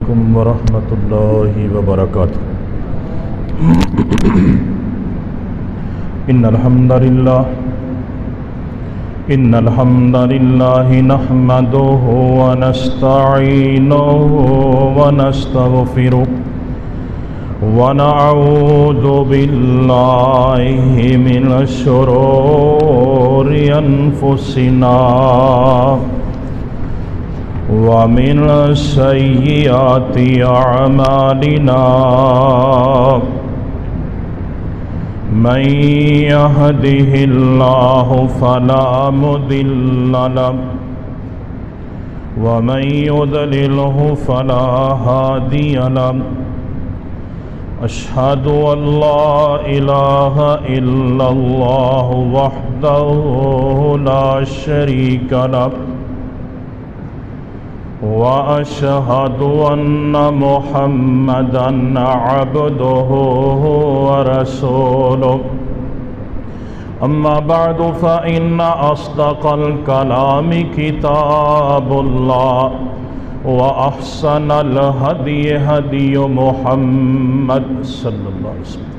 वरहमतुल्लाहि वबरकातुहू। इन्नल हम्दलिल्लाहि नहमदुहु व नस्तईनुहु व नस्तगफिरुहु व नऊज़ु बिल्लाहि मिनश शुरूरि अनफुसिना व मिन सय्यिआति अअमालिना। मन यहदिहिल्लाहु फला मुदिल्ल लहु व मन युद्लिल्हु फला हादिय लहु। अशहदु अल्ला इलाहा इल्लल्लाहु वहदहु ला शरीका लहु व अशहदु अन्न मुहम्मदन अब्दुहु व रसूलुहु। अम्मा बअदु फ़इन्न अस्दक़ल कलामि किताबुल्लाह व अहसनल हदीय हदीयु मुहम्मद सल्लल्लाहु अलैहि वसल्लम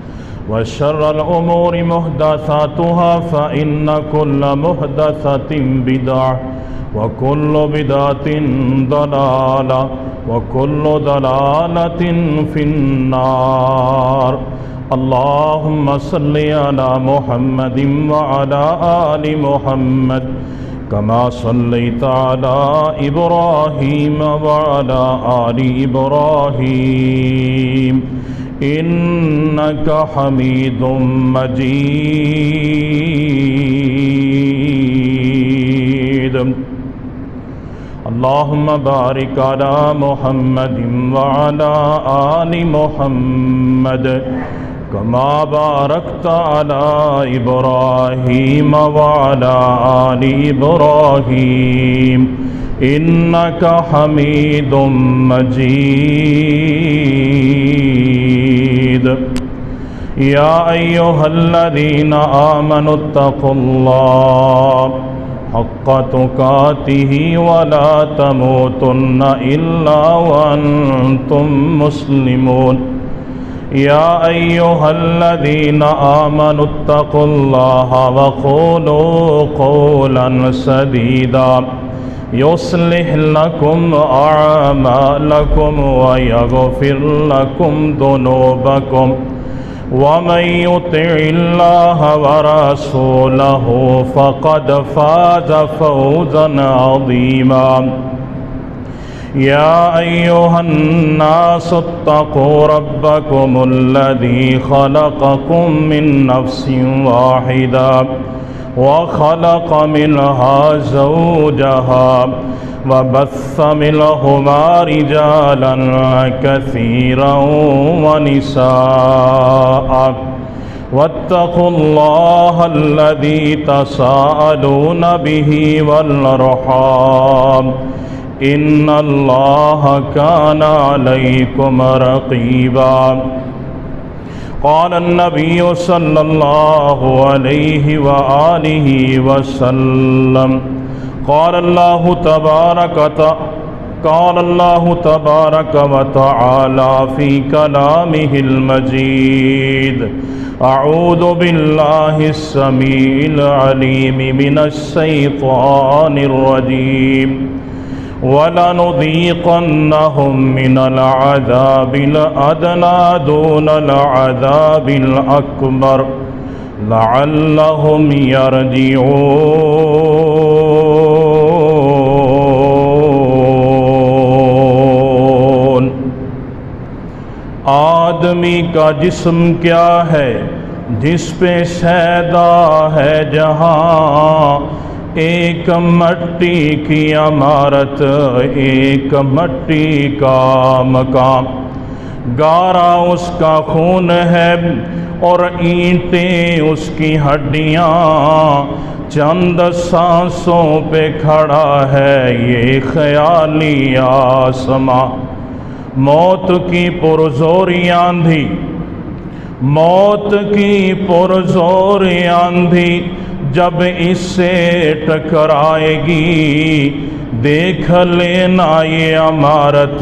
व शर्रल उमूरि मुहदसातुहा फ़इन्न कुल्ल मुहदसतिन बिदअह व कुल्लु बिदअतिन दलाला व कुल्लु दलालतिन फिन्नार। अल्लाहुम्मा सल्लि अला मुहम्मदिन व अला आलि मुहम्मद कमा सल्लैता अला इब्राहीम व अला आलि इब्राहीम इन्नका हमीदुम मजीद। अल्लाहुम्मा बारिक अला मुहम्मदिन व अला आलि मुहम्मद कमा बारकता अला इब्राहीम व अला आलि इब्राहीम इन्नका हमीदुम मजीद। या अय्युहल्लज़ीना आमनुत्तक़ुल्लाह हक़्क़ तुक़ातिही वला तमूतुन्न इल्ला व अंतुम मुस्लिमून। या अय्युहल्लज़ीना आमनुत्तक़ुल्लाह व क़ूलू क़ौलन सदीदा युस्लिह लकुम अअमालकुम व यग़फ़िर लकुम दुनूबकुम वमन युतिइल्लाह व रसूलहु फ़क़द फ़ाज़ फ़ौज़न अज़ीमा। या अय्युहन्नासु इत्तक़ू रब्बकुमुल्लज़ी ख़लक़कुम मिन नफ़्सिन वाहिदा व ख़लक़ मिनहा ज़ौजहा व बस्स मिनहुमा रिजालन कसीरन व निसाअ वत्तक़ुल्लाहल्लज़ी तसाअलून बिही वल अर्हाम इन्नल्लाह काना अलैकुम रक़ीबा। क़ाल अन्नबिय्यु सल्लल्लाहु अलैहि व आलिहि वसल्लम क़ाल अल्लाहु तबारक व तआला फ़ी कलामिहिल मजीद अऊज़ु बिल्लाहिस समीइल अलीम मिनश शैतानिर रजीम वलनुज़ीक़न्नहुम मिनल अज़ाबिल अदना दूनल अज़ाबिल अकबर लअल्लहुम यरजिऊन। आदमी का जिस्म क्या है जिस पे सैदा है जहाँ, एक मट्टी की इमारत एक मट्टी का मकान। गारा उसका खून है और ईंटें उसकी हड्डियाँ, चंद सांसों पे खड़ा है ये ख्याली आसमां। मौत की पुरज़ोरी आंधी, मौत की पुरज़ोरी आंधी जब इससे टकराएगी देख लेना ये इमारत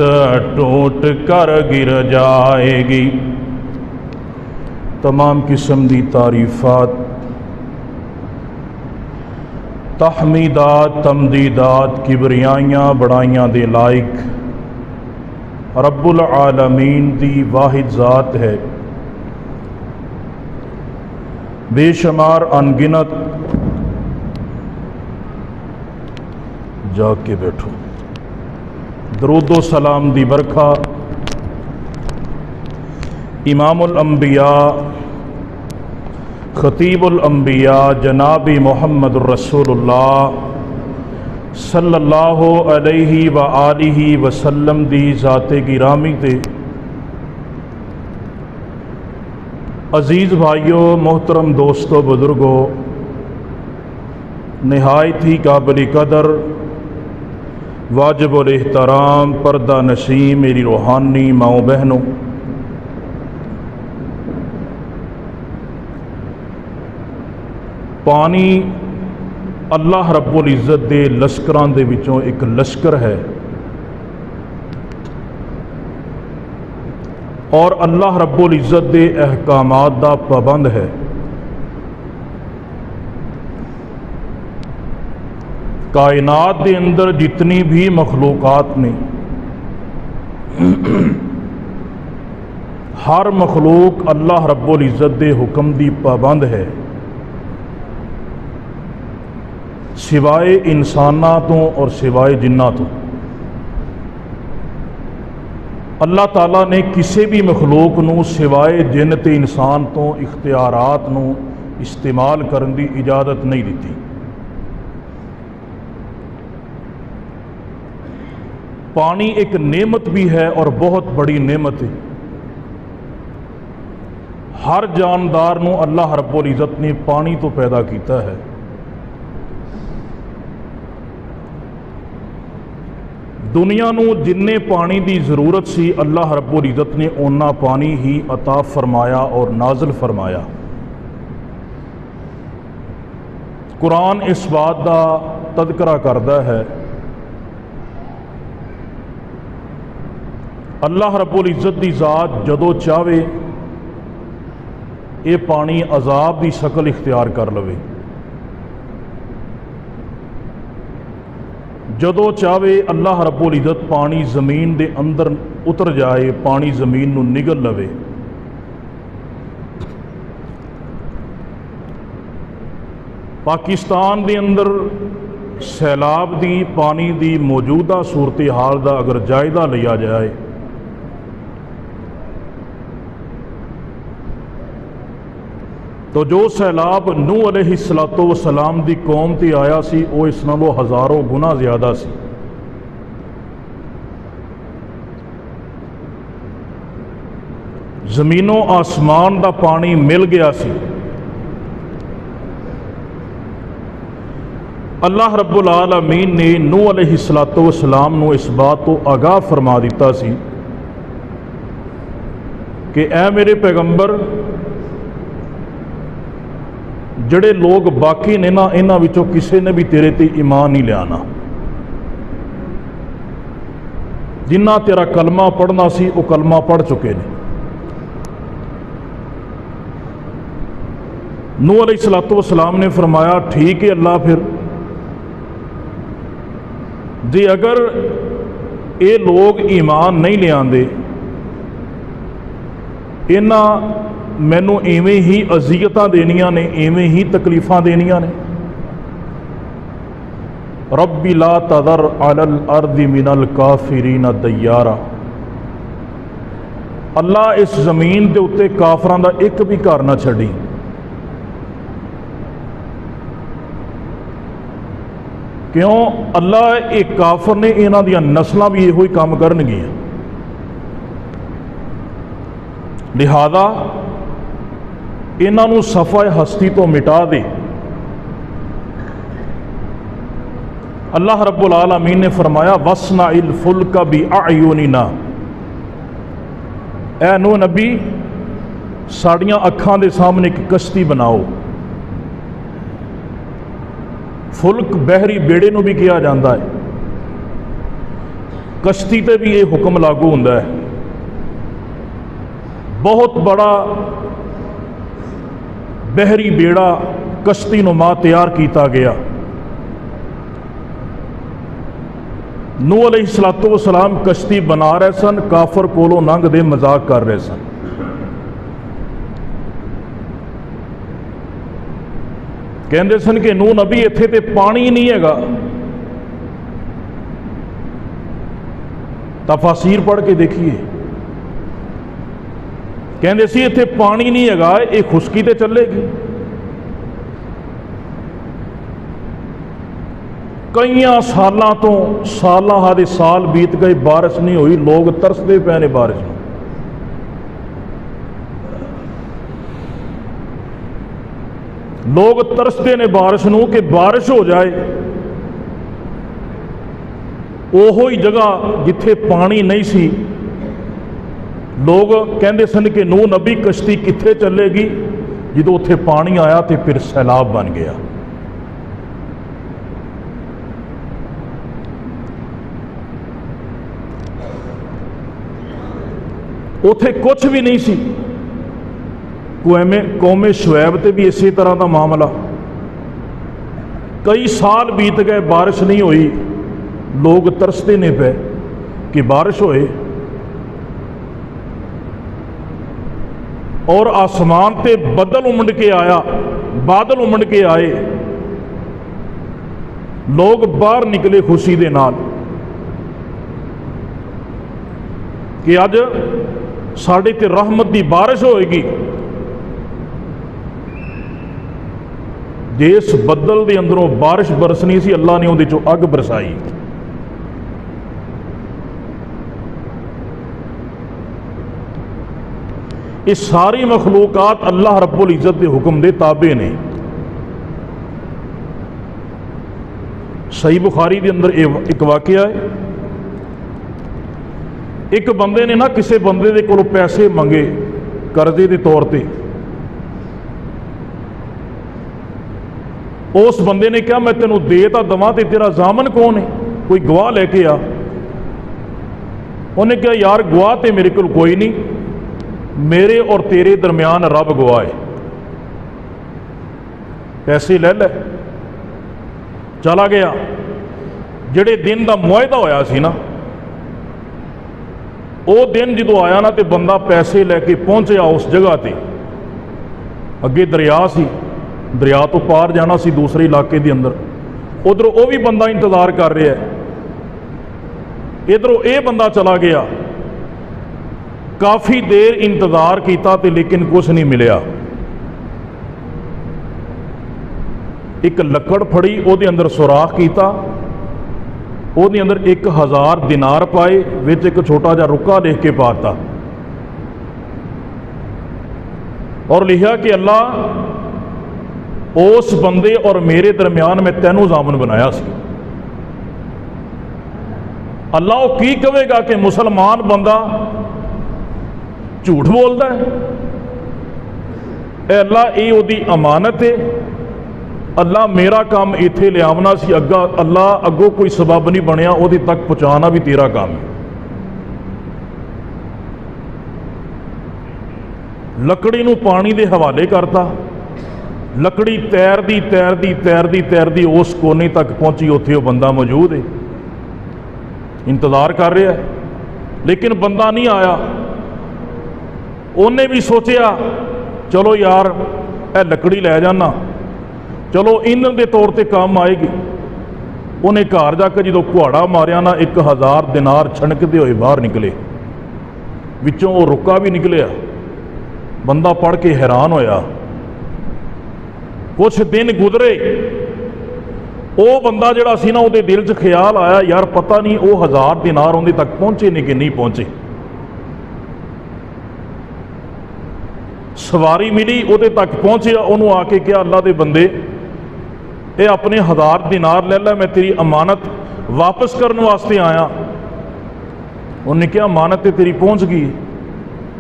टूट कर गिर जाएगी। तमाम किस्म दी तारीफ़ात, तहमीदात, तमदीदात, किबरियाइयाँ बड़ाइयाँ दे लायक रब्बुल आलमीन दी वाहिद ज़ात है। बेशुमार अनगिनत जाके बैठो दरूदो सलाम दी बरखा इमामुल अंबिया खतीबुल अंबिया जनाबी मुहम्मदुर रसूलुल्लाह सल्लल्लाहु अलैहि व आलिहि वसल्लम दी ज़ाते गिरामी ते अज़ीज़ भाइयों, मोहतरम दोस्तों, बुज़ुर्गों, नहायत ही काबिल कदर वाजिबुल एहतराम पर्दा नशीं मेरी रूहानी माओ बहनों, पानी अल्लाह रब्बुल इज़्ज़त दे लश्करां दे विचों एक लश्कर है और अल्लाह रब्बुल इज़्ज़त दे अहकामात दा पाबंद है। कायनात दे अंदर जितनी भी मखलूकात ने हर मखलूक अल्लाह रब्बुल इज़्ज़त दे हुक्म दी पाबंद है, सिवाए इंसाना तो और सिवाए जिन्ना तो। अल्लाह ताला ने किसी भी मखलूक नूं सिवाए जिन ते इंसान तो इख्तियारात नूं इस्तेमाल करन दी इजाज़त नहीं दी। पानी एक नेमत भी है और बहुत बड़ी नेमत है। हर जानदार नूं अल्लाह रब्बुल इज़्ज़त ने पानी तो पैदा किया है। दुनिया नूं जिन्ने पानी की ज़रूरत सी अल्लाह रब्बुल इज़्ज़त ने उन्ना पानी ही अता फरमाया और नाज़िल फरमाया। कुरान इस बात का तज़किरा करता है, अल्लाह रब्बुल इज़्ज़त की ज़ात जदों चाहे ये पानी अजाब की शक्ल इख्तियार कर लवे, जदों चाहे अल्लाह रब्बुल इज़्ज़त पानी ज़मीन के अंदर उतर जाए, पानी ज़मीन नूं निगल लवे। पाकिस्तान के अंदर सैलाब की पानी की मौजूदा सूरत हाल का अगर जायज़ा लिया जाए तो जो सैलाब नूह अलैहिस्सलातो वसलाम की कौम ते आया सी वो इस नालों हज़ारों गुना ज़्यादा सी। ज़मीनों आसमान का पानी मिल गया सी। अल्लाह रब्बुल आलमीन ने नूह अलैहिस्सलातो वसलाम नूं इस बात तो आगाह फरमा दिता सी कि ऐ मेरे पैगंबर, जड़े लोग बाकी ने ना इन्हां विचों किसी ने भी तेरे ते ईमान नहीं लियाना। जिन्ना तेरा कलमा पढ़ना सी वो कलमा पढ़ चुके ने। नूह अलैहिस्सलातो वसलाम ने फरमाया, ठीक है अल्लाह, फिर जे अगर ये लोग ईमान नहीं लियाते, इन्हां मैनू इवें ही अजियतां देनियां ने, इवें ही तकलीफां देनियां ने। रब्बी ला तदर अलल अर्दि मिनल काफिरीन दय्यारा, अल्लाह इस जमीन के उत्ते काफरां दा एक भी घर ना छड़ी। क्यों? अल्लाह एक काफर ने इन्हां दियां नस्लां भी इहो ही काम करनगियां, लिहाजा इन्हों सफ़ा हस्ती तो मिटा दे। अल्लाह रब्बुल आलमीन ने फरमाया, वस्नाइल फुल्का बि अयुनिना, ऐ नूह नबी साड़ियाँ अखां दे सामने एक कश्ती बनाओ। फुल्क बहरी बेड़े नूं भी कहा जाता है। कश्ती ते भी ये हुक्म लागू होंदा है। बहुत बड़ा बहरी बेड़ा कश्ती नुमा तैयार किया गया। नूह अलैहिस्सलातु वस्सलाम कश्ती बना रहे सन, काफर कोलों लंघ दे मजाक कर रहे सन। कहते सन कि नूह नबी इत्थे ते पानी नहीं हैगा। तफासीर पढ़ के देखिए, कहते सी इत्थे पानी नहीं हैगा, ये खुश्की ते चलेगी। कई सालों तो साल हादे साल बीत गए, बारिश नहीं हुई, लोग तरसते पे ने बारिश में। लोग तरसते ने बारिश नूं कि बारिश हो जाए। ओहो ही जगह जिथे पानी नहीं सी, लोग कहते सन कि नूह नबी कश्ती कित्थे चलेगी। जो उत्थे पानी आया तो फिर सैलाब बन गया। उथे कुछ भी नहीं सी। कौमे शुएब ते भी इसी तरह का मामला। कई साल बीत गए, बारिश नहीं हुई, लोग तरसते ने पे कि बारिश होए। और आसमान ते बदल उमड़ के आया, बादल उमड़ के आए, लोग बाहर निकले खुशी दे नाल कि अज साढ़े ते रहमत की बारिश होएगी। जिस बदल के अंदरों बारिश बरसनी सी, अल्लाह ने उहदे चों अग बरसाई। ये सारी मखलूकात अल्लाह रब्बुल इज़्ज़त के हुक्म दे ताबे ने। सही बुखारी के अंदर एक वाकया है। एक बंदे ने ना किसी बंदे दे कोलों पैसे मंगे कर्जे के तौर पर। उस बंदे ने कहा मैं तेनों दे तो दवा, तो तेरा जामन कौन है, कोई गवाह लेके आ। उन्हें कहा यार गवाह तो मेरे को कोई नहीं, मेरे और तेरे दरमियान रब गवाह है, पैसे ले ले। चला गया। जिहड़े दिन का मुआहदा होया सी ना, वो दिन जो आया ना, तो बंदा पैसे लैके पहुंचा उस जगह पर। अगे दरिया सी, दरिया तो पार जाना सी दूसरे इलाके के अंदर। उधरों वो भी बंदा इंतजार कर रहा है, इधरों ये बंदा चला गया। काफ़ी देर इंतजार किया तो लेकिन कुछ नहीं मिलया। एक लकड़ फड़ी, उसदे अंदर सुराख किया, उसदे अंदर 1000 दिनार पाए, विच एक छोटा जा रुका लिख के पाता और लिखा कि अल्लाह उस बंदे और मेरे दरमियान मैं तैनू जामन बनाया सी। अल्लाह वो की कहेगा कि मुसलमान बंदा झूठ बोलता है। अल्लाह ये उसकी अमानत है। अल्लाह मेरा काम इत्थे लियावना सी, अल्लाह अगों कोई सबब नहीं बनया, वो तक पहुँचाना भी तेरा काम है। लकड़ी नूं पानी के हवाले करता। लकड़ी तैरदी तैरदी तैरदी तैरदी उस कोने तक पहुंची, उत्थे वो बंदा मौजूद है, इंतजार कर रहा है, लेकिन बंदा नहीं आया। उन्हें भी सोचा चलो यार ए लकड़ी लै जाना, चलो ईंधन के तौर पर काम आएगी। उन्हें घर जाकर जो कुहाड़ा मारिया ना, 1000 दिनार छनकते हुए बाहर निकले, विचों वो रुका भी निकलिया। बंदा पढ़ के हैरान होया। कुछ दिन गुजरे, वो बंदा जिहड़ा सी ना, उहदे दिल च ख्याल आया यार पता नहीं वो 1000 दिनार उहदे तक पहुंचे ने कि नहीं पहुंचे। सवारी मिली, उहदे तक पहुंचे, उन्होंने आके कहा अल्लाह के बंदे ये अपने 1000 दिनार ले लै, मैं तेरी अमानत वापस करने वास्ते आया। उन्हें कहा अमानत तो तेरी पहुंच गई,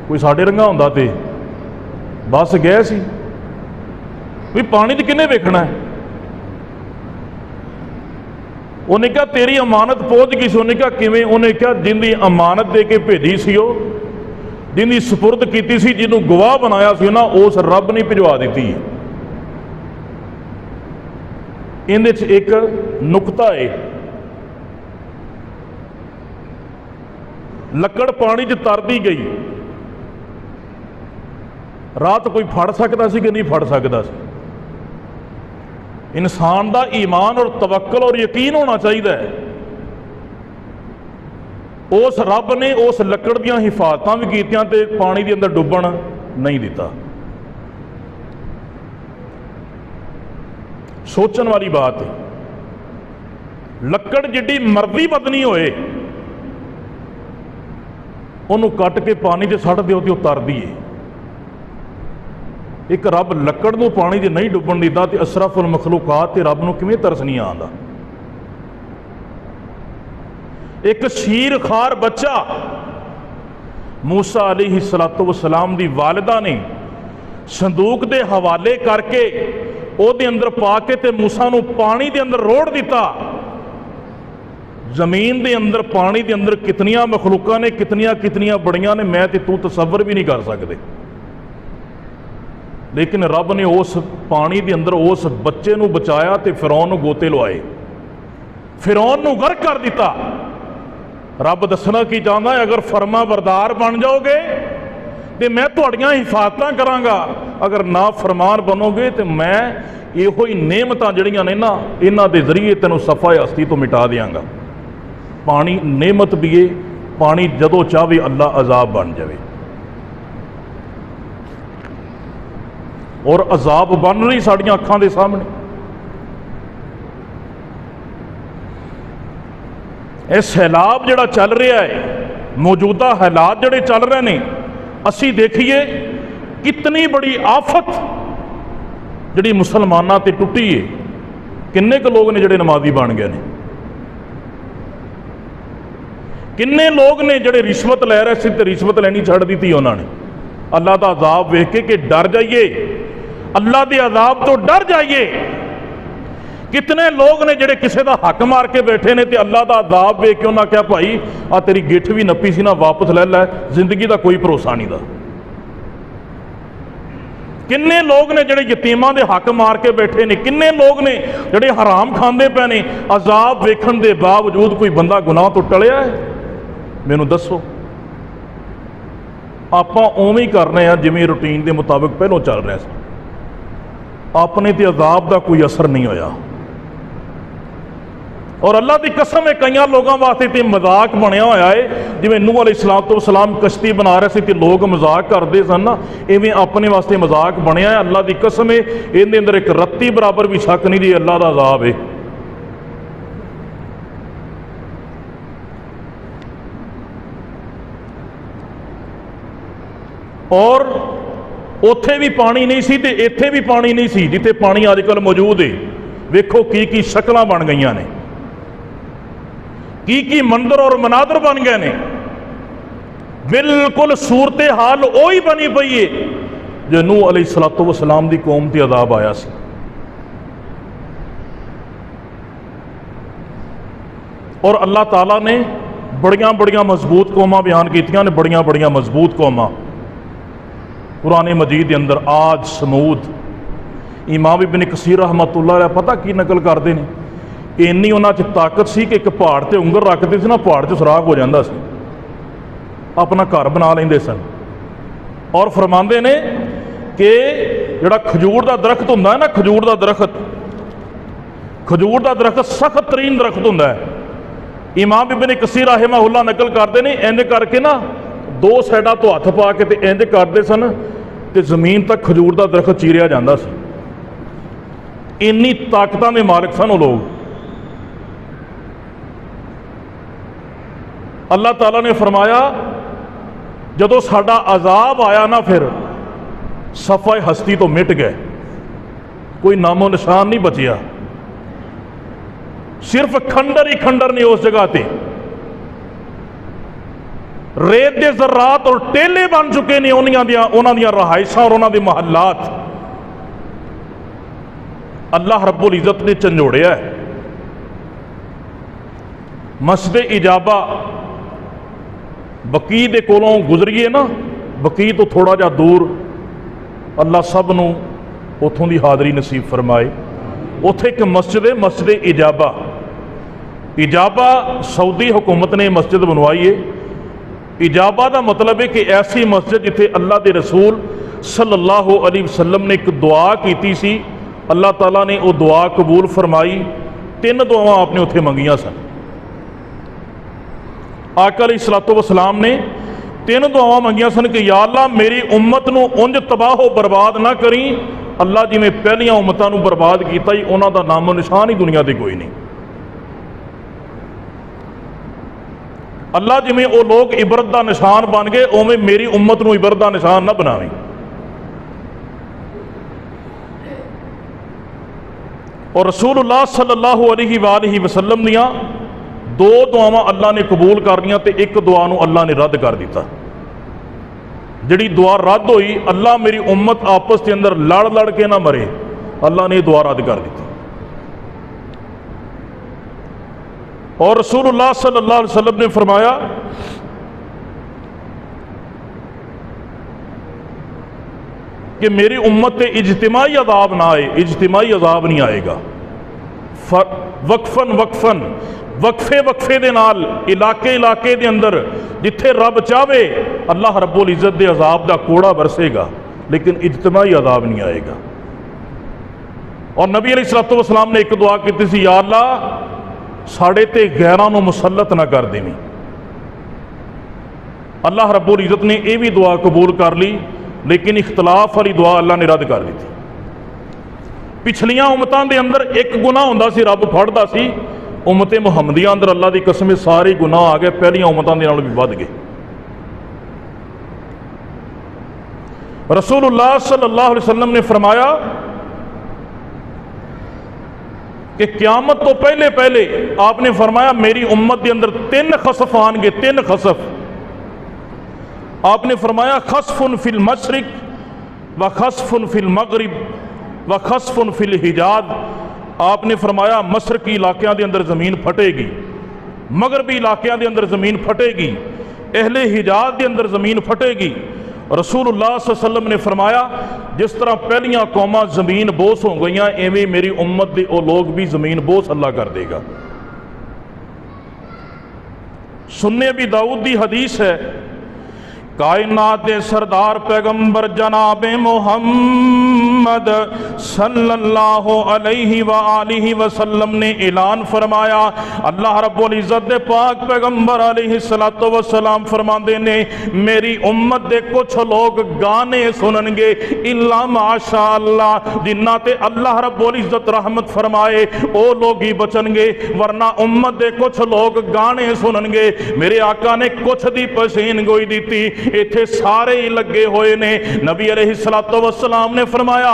कोई साढ़े रंगा होंदा ते बस गए सी, भी पानी तो किन्ने वेखना है। उन्हें कहा तेरी अमानत पहुंच गई सी। उन्हें कहा किवें? उन्हें कहा जिंदी अमानत दे के भेजी सी, जिंदी सुपुर्द की सी, जिन्हों गवाह बनाया सी ना, उस रब ने भिजवा दी। इहदे च एक नुकता है, लकड़ पानी च तरदी गई, रात कोई फड़ सकता सी कि नहीं फड़ सकता सी? इंसान का ईमान और तवक्कल और यकीन होना चाहिए। उस रब ने उस लकड़ दियां हिफाजतां भी कीतियां ते पानी के अंदर डुबण नहीं दिता। सोचण वाली बात है। लकड़ जिड्डी मर्जी बदनी होए, उन्होंने कट के पानी से सट दो तो तरदी है। एक रब लकड़ नूं पानी च नहीं डुबण दिंदा ते अशरफुल मखलूकात ते रब नूं किवें तरस नहीं आंदा? एक शीर खार बच्चा मूसा अलैहिस्सलातु वस्सलाम दी वालिदा ने संदूक दे हवाले करके ओहदे अंदर पा के ते मूसा नूं पानी दे अंदर रोड़ दिता। जमीन दे अंदर पानी दे अंदर कितनियां मखलूकां ने, कितनियां कितनियां बड़ियां ने, मैं ते तू तसव्वुर भी नहीं कर सकते। लेकिन रब ने उस पानी के अंदर उस बच्चे नूं बचाया तो फिरौन नूं गोते लवाए, फिरौन नूं गर्क कर दिता। रब दसना की चाहता है, अगर फरमा बरदार बन जाओगे तो मैं तुहाड़ियां हिफाजत करांगा, अगर ना फरमान बनोगे तो मैं इहो ही नेमतां जिहड़ियां ने ना, इन्हां दे जरिए तेनों सफा हस्ती तो मिटा देंगा। पानी नेमत भी है, पानी जदों चाहे अल्लाह अजाब बन जाए, और अजाब बन रही साड़ियां अखां दे सामने। यह सैलाब जिहड़ा चल रहा है, मौजूदा हालात जिहड़े चल रहे हैं, असी देखिए कितनी बड़ी आफत जिहड़ी मुसलमानां ते टुटी है। किन्ने क लोग ने जिहड़े नमाजी बन गए ने, किन्ने लोग ने जिहड़े रिश्वत लै रहे सी ते रिश्वत लैनी छड्ड दी उन्होंने। अल्लाह का अजाब वेख के डर जाइए, अल्लाह के अजाब तो डर जाइए। कितने लोग ने जिहड़े किसी का हक मार के बैठे ने, तो अल्लाह का अजाब वेख के उन्हें कहा भाई आ तेरी गिठ भी नपी सी ना, वापस ले लै, जिंदगी का कोई भरोसा नहीं दा। किन्ने लोग ने जिहड़े यतीमां दे हक मार के बैठे ने, किन्ने लोग ने जिहड़े हराम खांदे पे ने। अजाब वेखण दे बावजूद कोई बंदा गुनाह तो टलिया है? मैनूं दसो। आपां उवें ही करने आ जिवें रूटीन के मुताबिक पहलों चल रहा सी। अपने ते अजाब का कोई असर नहीं होया। और अल्लाह की कसम है, कई लोगों वास्ते तो मजाक बनया होया है, जिवें नूह अलैहिस्सलाम कश्ती बना रहे थे तो लोग मजाक करते सन ना, इवें अपने वास्ते मजाक बनया है। अल्लाह की कसम है, इहदे अंदर एक रत्ती बराबर भी शक नहीं जी अल्लाह का अजाब है। और उत्थे भी पानी नहीं सी ते इत्थे भी पानी नहीं सी, जिथे पानी अजकल मौजूद है। वेखो की शक्लां बन गई ने, की मंदिर और मनादर बन गए ने। बिल्कुल सूरत हाल उही बनी पई है जो नूह अलैहिस्सलातु वस्सलाम दी कौम ते अजाब आया सी। और अल्लाह ताला ने बड़ियां बड़ियां मजबूत कौमां बयान कीतियां ने, बड़ियां बड़ियां मजबूत कौमां कुरान मजीद के अंदर। आज समूद, इमाम इब्न कसीर रहमतुल्लाह अलैह पता की नकल करते हैं, इन्नी उन्हां च ताकत सी कि एक पहाड़ ते उंगल रखते थे ना, पहाड़ च सुराख हो जाता सी, अपना घर बना लेंदे सन। और फरमाते ने कि जिहड़ा खजूर का दरख्त हुंदा है ना, खजूर का दरख्त सख्त तरीन दरख्त हुंदा है। इमाम इब्न कसीर रहमतुल्लाह नकल करते हैं, इंज करके ना दो साइडा तो हथ पा के इंज करते सन तो जमीन तक खजूर का दरख्त चीरिया जाता सी। इन्नी ताकतां दे मालिक सन वो लोग। अल्लाह ताला ने फरमाया जदों साडा अजाब आया ना, फिर सफ़ा हस्ती तो मिट गए, कोई नामो निशान नहीं बचिया। सिर्फ खंडर ही खंडर ने उस जगह ते, रेत के जर्रात और टेले बन चुके ने उन्हां दियां रहाइशां और उन्हां दे महलात। अल्लाह रब्बुल इज़्ज़त ने झंझोड़िया है। मस्जिद इजाबा बकी दे कोलों गुजरीए ना, बकी तो थोड़ा जा दूर, अल्लाह सब नूं उत्थों दी हाज़री नसीब फरमाए। उत्थे एक मस्जिद है, मस्जिद इजाबा। इजाबा सऊदी हुकूमत ने मस्जिद बनवाई है। इजाबा का मतलब है कि ऐसी मस्जिद जिथे अल्लाह के रसूल सल्लल्लाहु अलैहि वसल्लम ने एक दुआ की सी, अल्लाह ताला ने वो दुआ कबूल फरमाई। 3 दुआवां आपने उत्थे मंगियां सन। आका अलैहिस्सलातु वस्सलाम ने 3 दुआवां मंगियां सन कि या अल्लाह मेरी उम्मत नूं उंज तबाह बर्बाद ना करी, अल्लाह जिवें पहलियां उम्मतां नूं बर्बाद कीता ही, उन्हां दा नामो निशान ही दुनिया ते कोई नहीं। अल्लाह जिवें वो लोग इबरत का निशान बन गए, उवें मेरी उम्मत नूं इबरत का निशान ना बनावे। और रसूलुल्लाह सल्लल्लाहु अलैहि वसल्लम दियां 2 दुआवां अल्लाह ने कबूल कर लियां ते एक दुआ नूं अल्लाह ने रद्द कर दिता। जिहड़ी दुआ रद्द हुई, अल्लाह मेरी उम्मत आपस के अंदर लड़ लड़ के ना मरे, अल्लाह ने दुआ रद्द कर दी। और रसूलुल्लाह सल्लल्लाहु अलैहि वसल्लम ने फरमाया कि मेरी उम्मत पे इज्तिमाई अजाब ना आए, इज्तिमाई अजाब नहीं आएगा। वक्फन वक्फन, वक्फे वक्फे दे नाल, इलाके इलाके दे अंदर जिथे रब चाहे अल्लाह रब्बुल इज्जत दे अजाब दा कोड़ा बरसेगा, लेकिन इज्तिमाई अजाब नहीं आएगा। और नबी अलैहिस्सलातु वस्सलाम ने एक दुआ की सी, या अल्लाह साढ़े ते गैरां नूं मुसल्लत ना कर देवीं। अल्लाह रब्बुल इज्जत ने यह भी दुआ कबूल कर ली, लेकिन इख्तलाफ वाली दुआ अल्लाह ने रद्द कर दी थी। पिछलियां उम्मतां दे अंदर एक गुनाह हुंदा सी, रब फड़दा सी। उम्मते मुहम्मदिया अंदर अल्लाह की कसम सारे गुनाह आ गए, पहलियां उम्मतां दे नाल भी वध गए। रसूलुल्लाह सल्लल्लाहु अलैहि वसल्लम ने फरमाया कि क़यामत तो पहले पहले आपने फरमाया मेरी उम्मत के अंदर 3 खसफ आएंगे, 3 खसफ। आपने फरमाया खसफुन फिल मशरिक व खसफुन फिल मगरिब व खसफुन फिल हिजाज। आपने फरमाया मशरकी इलाकों के अंदर ज़मीन फटेगी, मगरबी इलाकों के अंदर ज़मीन फटेगी, अहले हिजाज के अंदर ज़मीन फटेगी। रसूलुल्लाह सल्लल्लाहु अलैहि वसल्लम ने फरमाया जिस तरह पहलियां कौमां ज़मीन बोस हो गई, एवं मेरी उम्मत के वो लोग भी ज़मीन बोस अल्लाह कर देगा। सुन्ने भी दाऊद की हदीस है, कायनात सरदार पैगंबर जनाब मोहम्मद सल्लल्लाहु अलैहि व आलिहि वसल्लम ने ऐलान फरमाया, अल्लाह रब्बुल इज्जत दे पाक पैगंबर अलैहि सलातो व सलाम फरमाते ने मेरी उम्मत दे कुछ लोग गाने सुननगे इल्ला माशा अल्लाह, जिन्ना ते अल्लाह रब्बुल इज्जत रहमत फरमाए वो लोग ही बचनगे, वरना उम्मत दे कुछ लोग गाने सुननगे। मेरे आका ने कुछ दी पसीन गोई दी, इत्थे सारे ही लगे हुए ने। नबी अलैहिस्सलातु वस्सलाम ने फरमाया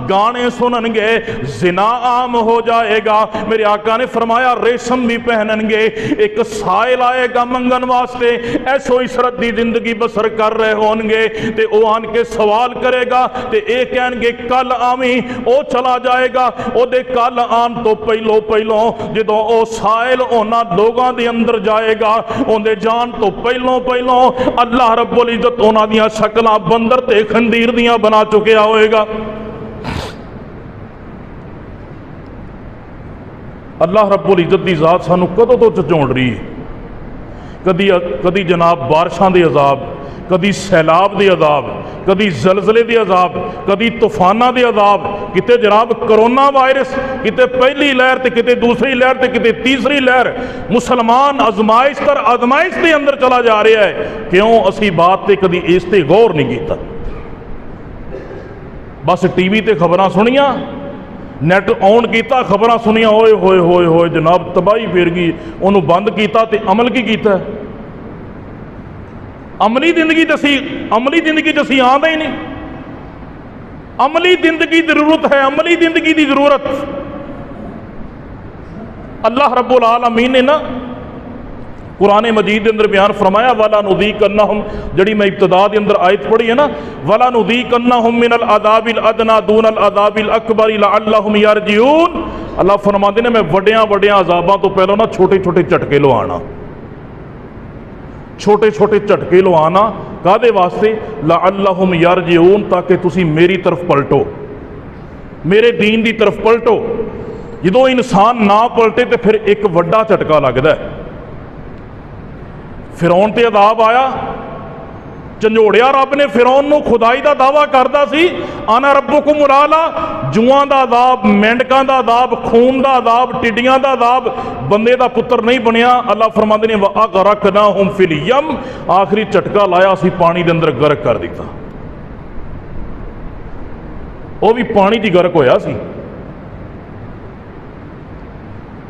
गाने सुननगे जिना आम हो जाएगा। मेरे आका ने फरमाया रेशम भी पहननगे, एक साइल आएगा मंगन वास्ते, ऐसो इसरत दी जिंदगी बसर कर रहे होंगे, ते ओ आन के सवाल करेगा ते ए कहणगे कल आवी, ओ चला जाएगा। ओदे कल आन तो पहलो पहलो जदों ओ साइल उन्हां लोगां दे अंदर जाएगा, उहदे जान तो पहलो पहलो अल्लाह रब्बुल इज्जत उन्हां दियां शक्लां बंदर ते खंदीर दियां बना चुकिया होएगा। अल्लाह रब्बुल इज्जत की जात सानू कदों तो झचोड़ रही है। कदी कदी जनाब बारिशां दे अजाब, कदी सैलाब दे अजाब, कदी जलजले दे अजाब, कदी तूफाना दे अजाब, किते जनाब करोना वायरस, किते पहली लहर ते किते दूसरी लहर ते किते तीसरी लहर। मुसलमान आजमाइश तर आजमाइश के अंदर चला जा रहा है। क्यों असी बात ते कदी इस ते गौर नहीं किया, बस टीवी ते खबरां सुनिया, नैट ऑन किया, खबरां सुनिया, होए होए होए होए जनाब तबाही फिर गई। उन्होंने बंद किया तो अमल की किया? अमली जिंदगी दसी आंदा ही नहीं। अमली जिंदगी की जरूरत है, अमली जिंदगी की जरूरत। अल्लाह रब्बुल आलमीन ने ना कुरान मजीद के अंदर बयान फरमाया वाला नुदी करना हम, जड़ी मैं इब्तदा के अंदर आयत पढ़ी है ना, वाला नुदी करना हम मिनल अदाबिल अदना दून अल अदाबिल अकबर लअल्लहुम यरजिऊन। अल्लाह फरमाते ने मैं वड्डियां वड्डियां अजाबां तो पहलों ना छोटे छोटे झटके लवाना, छोटे छोटे झटके लवाना कादे वास्ते, लअल्लहुम यरजिऊन, ताकि तुसी मेरी तरफ पलटो, मेरे दीन की तरफ पलटो। जो इंसान ना पलटे तो फिर एक वड्डा झटका लगता है। फिरौन ते अदाब आया, झंझोड़िया रब ने फिरौन नूं खुदाई का दावा करता सी, आना रब्बुकुम उलाला, जुआं का अदाब, मेंढकां का अदाब, खून का अदाब, टिड्डियां का अदाब, बंदे का पुत्र नहीं बनया। अल्लाह फरमाते ने वअगरकनाहुम फिल यम, आखिरी झटका लाया सी पानी के अंदर गर्क कर दिता, वह भी पानी च गर्क होया सी।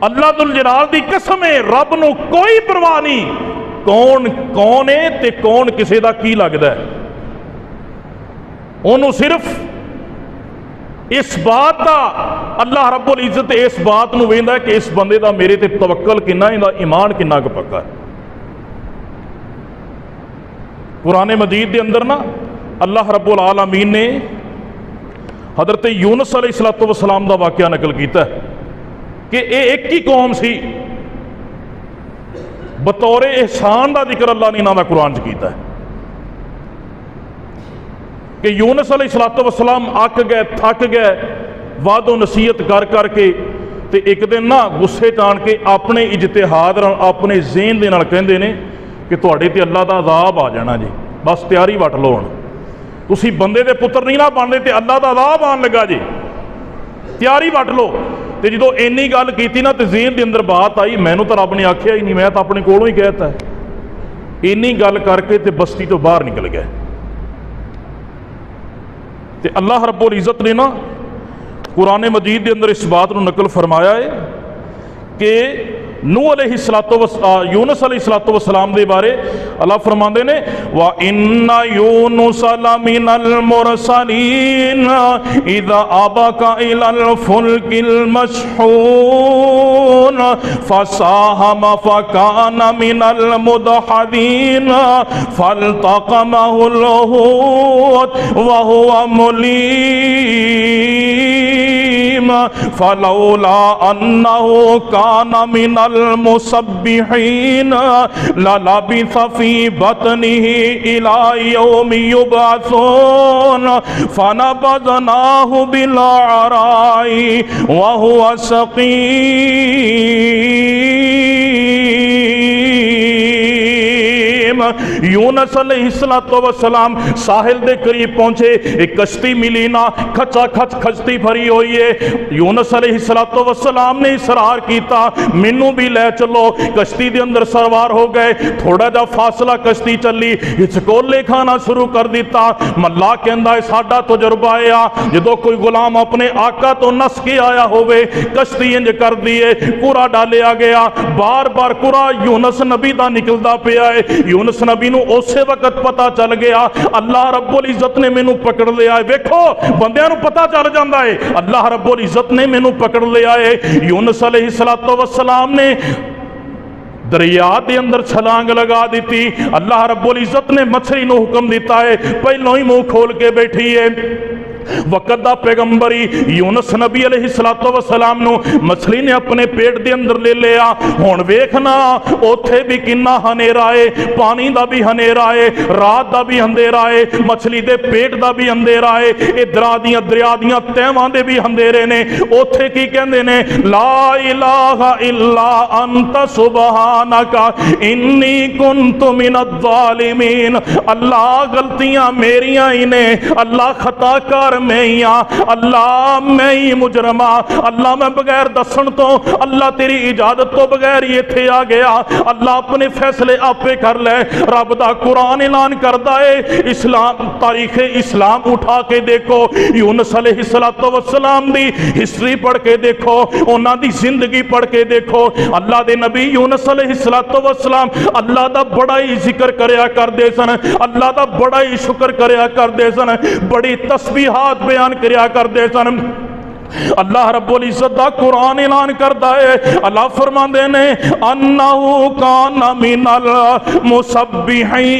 अल्लाह दुल जलाल दी कसम है, रब नूं कोई परवाह नहीं कौन कौन है ते कौन किसी का की लगता है। उन्होंने सिर्फ इस बात का, अल्लाह रब्बुल इज्जत इस बात नूं वेंदा है कि इस बंदे का मेरे ते तवक्कल किन्ना, इहदा ईमान किन्ना क पक्का है। कुरान मजीद के अंदर ना अल्लाह रब्बुल आलमीन ने हजरत यूनुस अलैहिस्सलातु वस्सलाम का वाकया नकल किया कि यह एक ही कौम सी, बतौरे एहसान का जिक्र अल्लाह ने इन्हों का कुरान च किया है कि यूनुस अलैहिस्सलातु वस्सलाम अक गए, थक गए, वादो नसीहत कर करके, ते एक दिन ना गुस्से च आन के अपने इजतिहाद नाल, अपने ज़हन दे नाल कहंदे ने कि तुहाडे ते अल्लाह दा अज़ाब आ जाना जी, बस तैयारी वट लो, हुण तुसीं बंदे दे पुत्र नहीं ना बनदे ते अल्लाह दा अज़ाब आन लगा जी, तैयारी वट लो। तो जो इन्नी गल की ना तो ज़हन के अंदर बात आई, मैनू तो रब ने आख्या ही नहीं, मैं तो अपने कोलों ही कहता है। इन्नी गल करके तो बस्ती तो बाहर निकल गए। तो अल्लाह रब्बुल इज़्ज़त ने ना कुरान मजीद के अंदर इस बात को नकल फरमाया है कि नूह अलैहिस्सलातु यूनुस अलैहिस्सलातु वस्सलाम के बारे अल्लाह फरमाते ने, वा इन्ना यूनुस लमिनल मुरसलीन इज़ा अबका इलल फुल्किल मशहून फसाहम फकान मिनल मुदहदीन फल्तक़महुल हूत व हुवा मुलीम फलौला अन्नहु कान मिनल मुसब्बिहीन ललबिथ फी बतनिही इला यौमि युबअसून फनबज़नाहु बिल अराई व हुवा सक़ीम। यूनुस अलैहिस्सलातु वस्सलाम साहिल के करीब पहुंचे, एक कश्ती मिली ना, खचा खच कश्ती भरी हुई है। यूनुस अलैहिस्सलातु वस्सलाम ने इसरार किया, मैनू भी ले चलो। कश्ती के अंदर सवार हो गए, थोड़ा जा फासला कश्ती चली, हिचकोले खाना शुरू कर दिता। मल्ला कहंदा है साडा तजुर्बा आ, जो कोई गुलाम अपने आका तो नस के आया होवे, कश्ती इंज कर दी है, कुरा डालिया गया, बार बार कुरा यूनुस नबी का निकलता पिया है। यूनुस नबी नूं उसे वक्त पता चल गया अल्लाह रब्बुल इज़्ज़त ने मैनू पकड़ लिया है। वेखो बंदियां नूं पता चल जाता है अल्लाह रब्बुल इज़्ज़त ने मैनू पकड़ लिया है। यूनुस अलैहिस्सलातु वस्सलाम ने दरिया के अंदर छलांग लगा दी। अल्लाह रब्बुल इज़्ज़त ने मछली नूं हुक्म दिता है पहलों ही मुंह खोल के बैठी है। वक़्त दा पैगंबरी यूनुस नबी अलैहिस्सलातु वस्सलाम नूं मछली ने अपने पेट के अंदर ले लिया। हुण वेखना उत्थे भी किन्ना हनेरा है, पानी का भी हनेरा है, रात का भी अंधेरा है, मछली के पेट का भी अंधेरा है, इधर दियां दरिया दियां तहवां दे भी अंधेरे ने। उत्थे की कहंदे ने ला इलाहा इल्ला अंत सुबहानका इन्नी कुन्तु मिनज़ ज़ालिमीन। अल्लाह गलतियां मेरियां ही ने, अल्लाह खताकार मैं ही हाँ, अल्लाह मैं ही मुजरमा, अल्लाह मैं बगैर दसन तो, अल्लाह तेरी इजाजत तो बगैर ही इत्थे आ गया, अल्लाह अपने फैसले आपे कर ले। रब दा कुरान ऐलान करदा है, इस्लाम तारीख इस्लाम उठा के देखो, यूनुस अलैहिस्सलातु वस्सलाम दी हिस्ट्री पढ़ के देखो, उन्हां दी जिंदगी पढ़ के देखो। अल्लाह दे नबी यूनुस अलैहिस्सलातु वस्सलाम अल्लाह दा बड़ा ही जिक्र करया करदे सन, अल्लाह दा बड़ा ही शुक्र करया करदे सन, बड़ी तस्बीहात बयान करया करदे सन। अल्लाह रब्बुल इज्जत दा कुरान ऐलान करदा है, अल्लाह फरमांदे ने अन्नहु काना मिनल मुसब्बिहीन।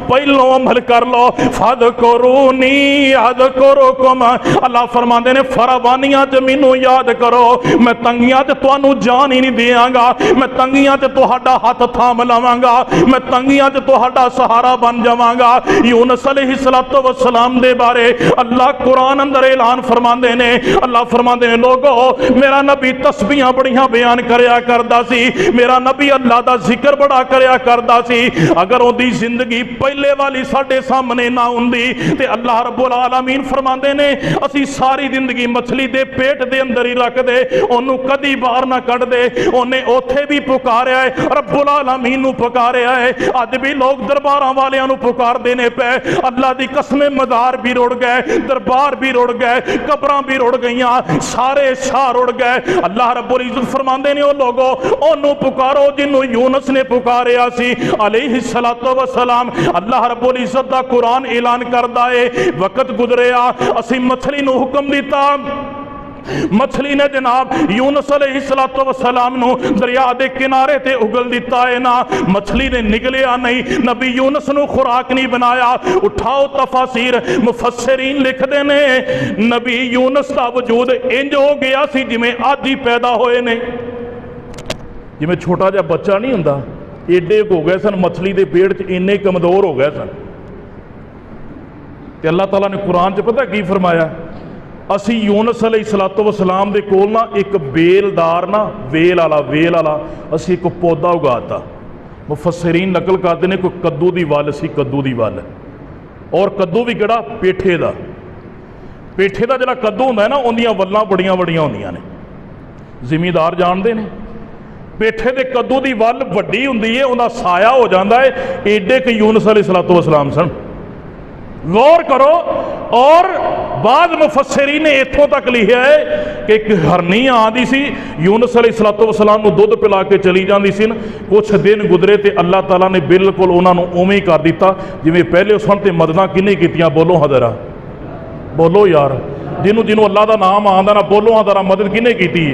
पहलो अमल कर लो, फज़कुरूनी अज़कुरुकुम। अल्लाह फरमांदे ने फरावानियां च मैनू याद करो, मैं तंगियां च तुहानू जान ही नहीं देंगा, मैं तंगियां च तुहाडा हाथ थाम लवांगा, मैं तंगियां च तुहाडा सहारा बन जावांगा। यूनुस अलैहिस्सलातु वस्सलाम दे बारे अल्लाह कुरान अंदर ऐलान फरमांदे ने, अल्लाह फरमांदे ने लोगो मेरा नबी तस्बीहां बड़ियां बयान करया करदा सी, मेरा नबी अल्लाह दा जिक्र बड़ा करया करदा सी। अगर उहदी जिंदगी पहले वाली साडे सामने ना हुंदी ते अल्लाह रब्बुल आलमीन फरमांदे ने असी सारी जिंदगी मछली दे पेट दे अंदर ही रख दे, ओनू कदी बाहर ना कढ दे। ओने ओथे भी पुकारिया है, रब्बुल आलमीन नू पुकारिया है। अज भी लोग दरबारां वालियां नू पुकारदे ने पे, अल्लाह दी कसमें मज़ार भी रुड़ गए, दरबार भी रुड़ गए, कब्रां भी रुड़ गईयां, सारे शाह रुड़ गए। अल्लाह रब्बुल इज्जत फरमांदे ने ओ लोगो ओनू पुकारो जिन्नू यूनुस ने पुकारिया सी अलैहिस्सलातु वस्सलाम। अल्लाह रब्बुल इज्जत दा कुरान ऐलान करदा है, वक्त गुजरिया असी मछली नू हुक्म दिता, मछली ने जनाब यूनुस अलैहिस्सलातु वस्सलाम नू दरिया दे किनारे ते उगल दिता है ना, मछली ने निकलिया नहीं, नबी यूनुस नू खुराक नहीं बनाया। उठाओ तफासीर मुफस्सिरीन लिखदे ने नबी यूनुस दा वजूद इंज हो गया सी जिवें अज ही पैदा होए ने, जिवें छोटा जिहा बच्चा नहीं हुंदा, एडे हो गए सन मछली दे पेट च, इन्ने कमजोर हो गए सन। ते अल्लाह ताला ने कुरान च पता की फरमाया, असी यूनुस अलैहिस्सलातु वस्सलाम दे कोल ना एक बेलदार ना वेल वाला असी एक पौधा उगाता। मुफस्सिरीन नकल करते हैं कोई कद्दू दी वल सी, कद्दू दी वल, और कद्दू भी किहड़ा पेठे दा जिहड़ा कद्दू हुंदा है ना उहदियां वल्लां बड़ियां बड़ियां हुंदियां ने, जिमीदार जानते हैं। पेठे दे कद्दू दी वल वड्डी हुंदी है, उहदा साया हो जाता है, एडे क यूनुस अलैहिस्सलातु वस्सलाम सन। गौर करो। और बाद मुफस्सिरीन ने इत्थों तक लिखा है कि एक हरनी आंदी सी, यूनुस अलैहिस्सलातु वस्सलाम नूं दुध पिला के चली जाती सी। कुछ दिन गुजरे तो अल्लाह ताला ने बिल्कुल उन्होंने उवें ही कर दिता जिवें पहले सन। ते मददां किन्ने कीतियां? बोलो हाँ जरा, बोलो यार, जिन्हों जिन्हों अल्लाह का नाम आंदा ना, बोलो हाँ जरा, मदद किन्ने कीती?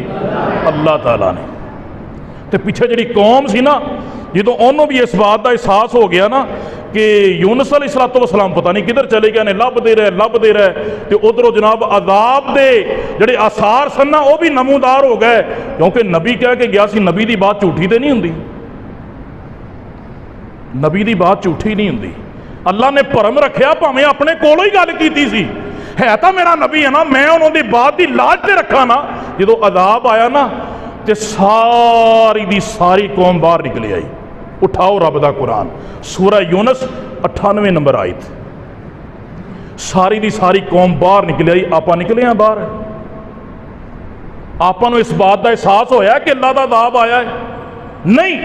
अल्लाह ताला ने। तो पिछे जी कौम सी ना, जो उन्होंने भी इस बात का एहसास हो गया ना कि यूनुस अलैहिस्सलातु वस्सलाम पता नहीं किधर चले गए ने, लभदे रहे तो उधरों जनाब अजाब दे जिहड़े आसार सन ना वो भी नमूदार हो गए, क्योंकि नबी कह के गया सी नबी की बात झूठी तो नहीं हुंदी, नबी की बात झूठी नहीं हुंदी। अल्लाह ने भरम रखिया, भावें अपने कोलों ही गल कीती सी, है तो मेरा नबी है ना, मैं उन्होंने बात की लाज ते रखा ना। जो अजाब आया ना तो सारी दी सारी कौम बाहर निकली आई। उठाओ रब दा कुरान, सूरह यूनुस 98 नंबर आयत, सारी दी सारी कौम बाहर निकली आई। आपां निकले हैं बाहर, आपां नूं इस बात का एहसास होया कि अल्लाह दा अज़ाब आया है? नहीं,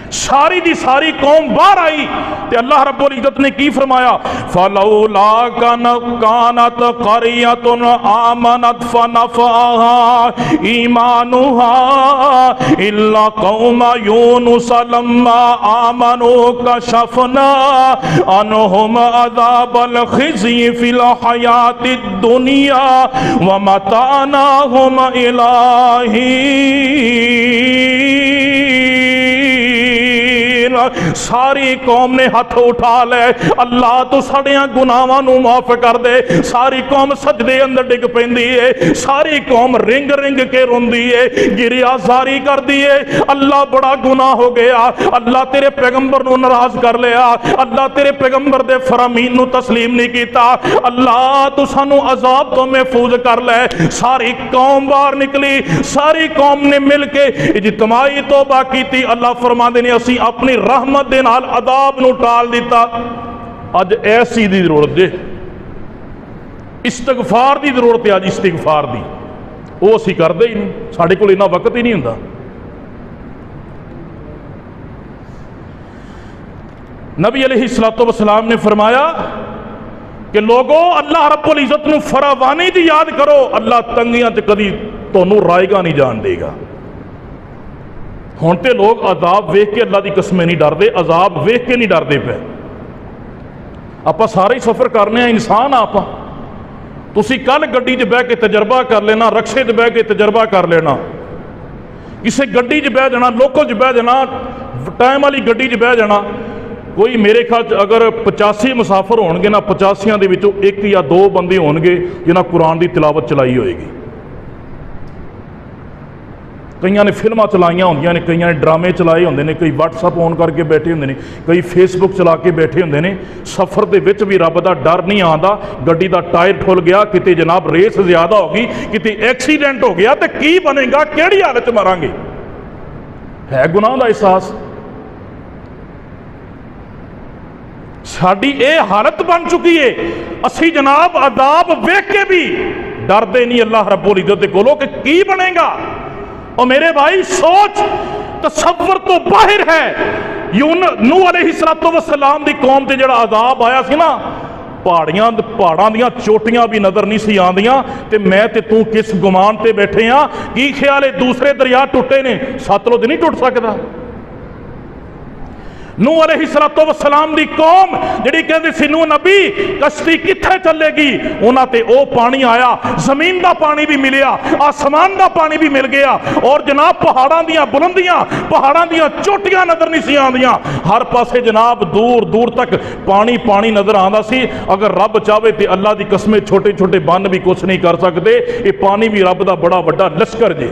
सारी दी सारी कौम बाहर आई तो अल्लाह रब्बुल इज्जत ने की फरमाया, फलौला कानत क़रियतुन आमनत फनफ़अहा ईमानुहा इल्ला कौम यूनुस लम्मा आमनु कशफना अन्हुम अज़ाबल ख़िज़्य फ़िल हयातिद दुनिया व मतानाहुम इला हीन। सारी कौम ने हथ उठा ले, अल्लाह तो साड़ियां गुनाहां नूं माफ कर दे। सारी कौम सजदे अंदर डिग पैंदी है, सारी कौम रिंग रिंग के रोंदी है, गिरिया जारी कर दी है, अल्लाह बड़ा गुनाह हो गया, अल्लाह तेरे पैगंबर नूं नाराज कर लिया, अल्लाह तेरे पैगंबर दे फरामीन नूं तस्लीम नहीं कीता, अल्लाह तू सानू अजाब तो महफूज कर ले। सारी कौम बाहर निकली, सारी कौम ने मिल के इज्तिमाई तौबा की। अल्लाह फरमांदे ने असीं अपनी रहमत दे नाल अदाब नूं टाल दिता। अज ऐसी दी जरूरत जे, इस्तगफार दी जरूरत है। अज इस्तगफार दी वो असीं करदे ही नहीं, साडे कोल इन्ना वक्त ही नहीं हुंदा। नबी अलैहिस्सलातु वस्सलाम ने फरमाया कि लोगों अल्लाह रब्बुल इज्जत नूं फरावानी दी याद करो, अल्लाह तंगियां च कदी तुहानूं राएगा नहीं जान देगा। हुण ते लोग अजाब वेख के अल्लाह की कसमें नहीं डरते, अजाब वेख के नहीं डरते पे। आप सारे ही सफर करने, इंसान आप तुसी कल गड्डी 'च बह के तजर्बा कर लेना, रक्शे 'च बह के तजर्बा कर लेना, किसी गड्डी 'च बह जाना, लोकल 'च बह जाना, टाइम वाली गड्डी 'च बह जाना, कोई मेरे ख्याल अगर 85 मुसाफिर होणगे ना, 85 ਦੇ ਵਿੱਚੋਂ 1 या 2 ਬੰਦੇ ਹੋਣਗੇ ਜਿਨ੍ਹਾਂ कुरान की तिलावत चलाई होएगी। कईयां ने फिल्मां चलाइया होंदियां ने, कईयां ने ड्रामे चलाए होंदे ने, कई WhatsApp ऑन करके बैठे होंदे ने, कई Facebook चला के बैठे होंदे ने। सफ़र दे विच भी रब दा डर नहीं आंदा। गड्डी दा टायर ठुल गया, किते जनाब रेस ज़्यादा हो गई, किते एक्सीडेंट हो गया, तो की बनेगा, किहड़ी हालत मारांगे। है गुनाह दा एहसास। साडी ये हालत बन चुकी है, असी जनाब अदाब वेख के भी डरते नहीं अल्लाह रब्बुल इज्जत दे कोलों कि की बनेगा। और मेरे भाई सोच तसव्वुर तो बाहर है। नूह अलैहिस्सलातु वस्सलाम दी कौम ते जिहड़ा अजाब आया सी ना, पहाड़ां दियां चोटियां भी नज़र नहीं सी आंदियां, ते मैं ते तू किस गुमान ते बैठे हाँ। की ख्याल है दूसरे दरिया टुटे ने, सतलुज नहीं टुट सकदा। नूह अलैहिस्सलातु वस्सलाम दी कौम जिहड़ी कहंदी सी नूह नबी कश्ती कित्थे चलेगी, उन्हां ते ओ पानी आया, जमीन दा पानी भी मिलिया, आसमान दा पानी भी मिल गया। और जनाब पहाड़ां दियां बुलंदियां, पहाड़ां दियां चोटियां नजर नहीं सी आंदियां, हर पासे जनाब दूर दूर तक पानी पानी नजर आंदा सी। अगर रब चाहे तो अल्लाह दी कसमें छोटे छोटे बन भी कुछ नहीं कर सकते। ये पानी भी रब दा बड़ा वड्डा लश्कर जे।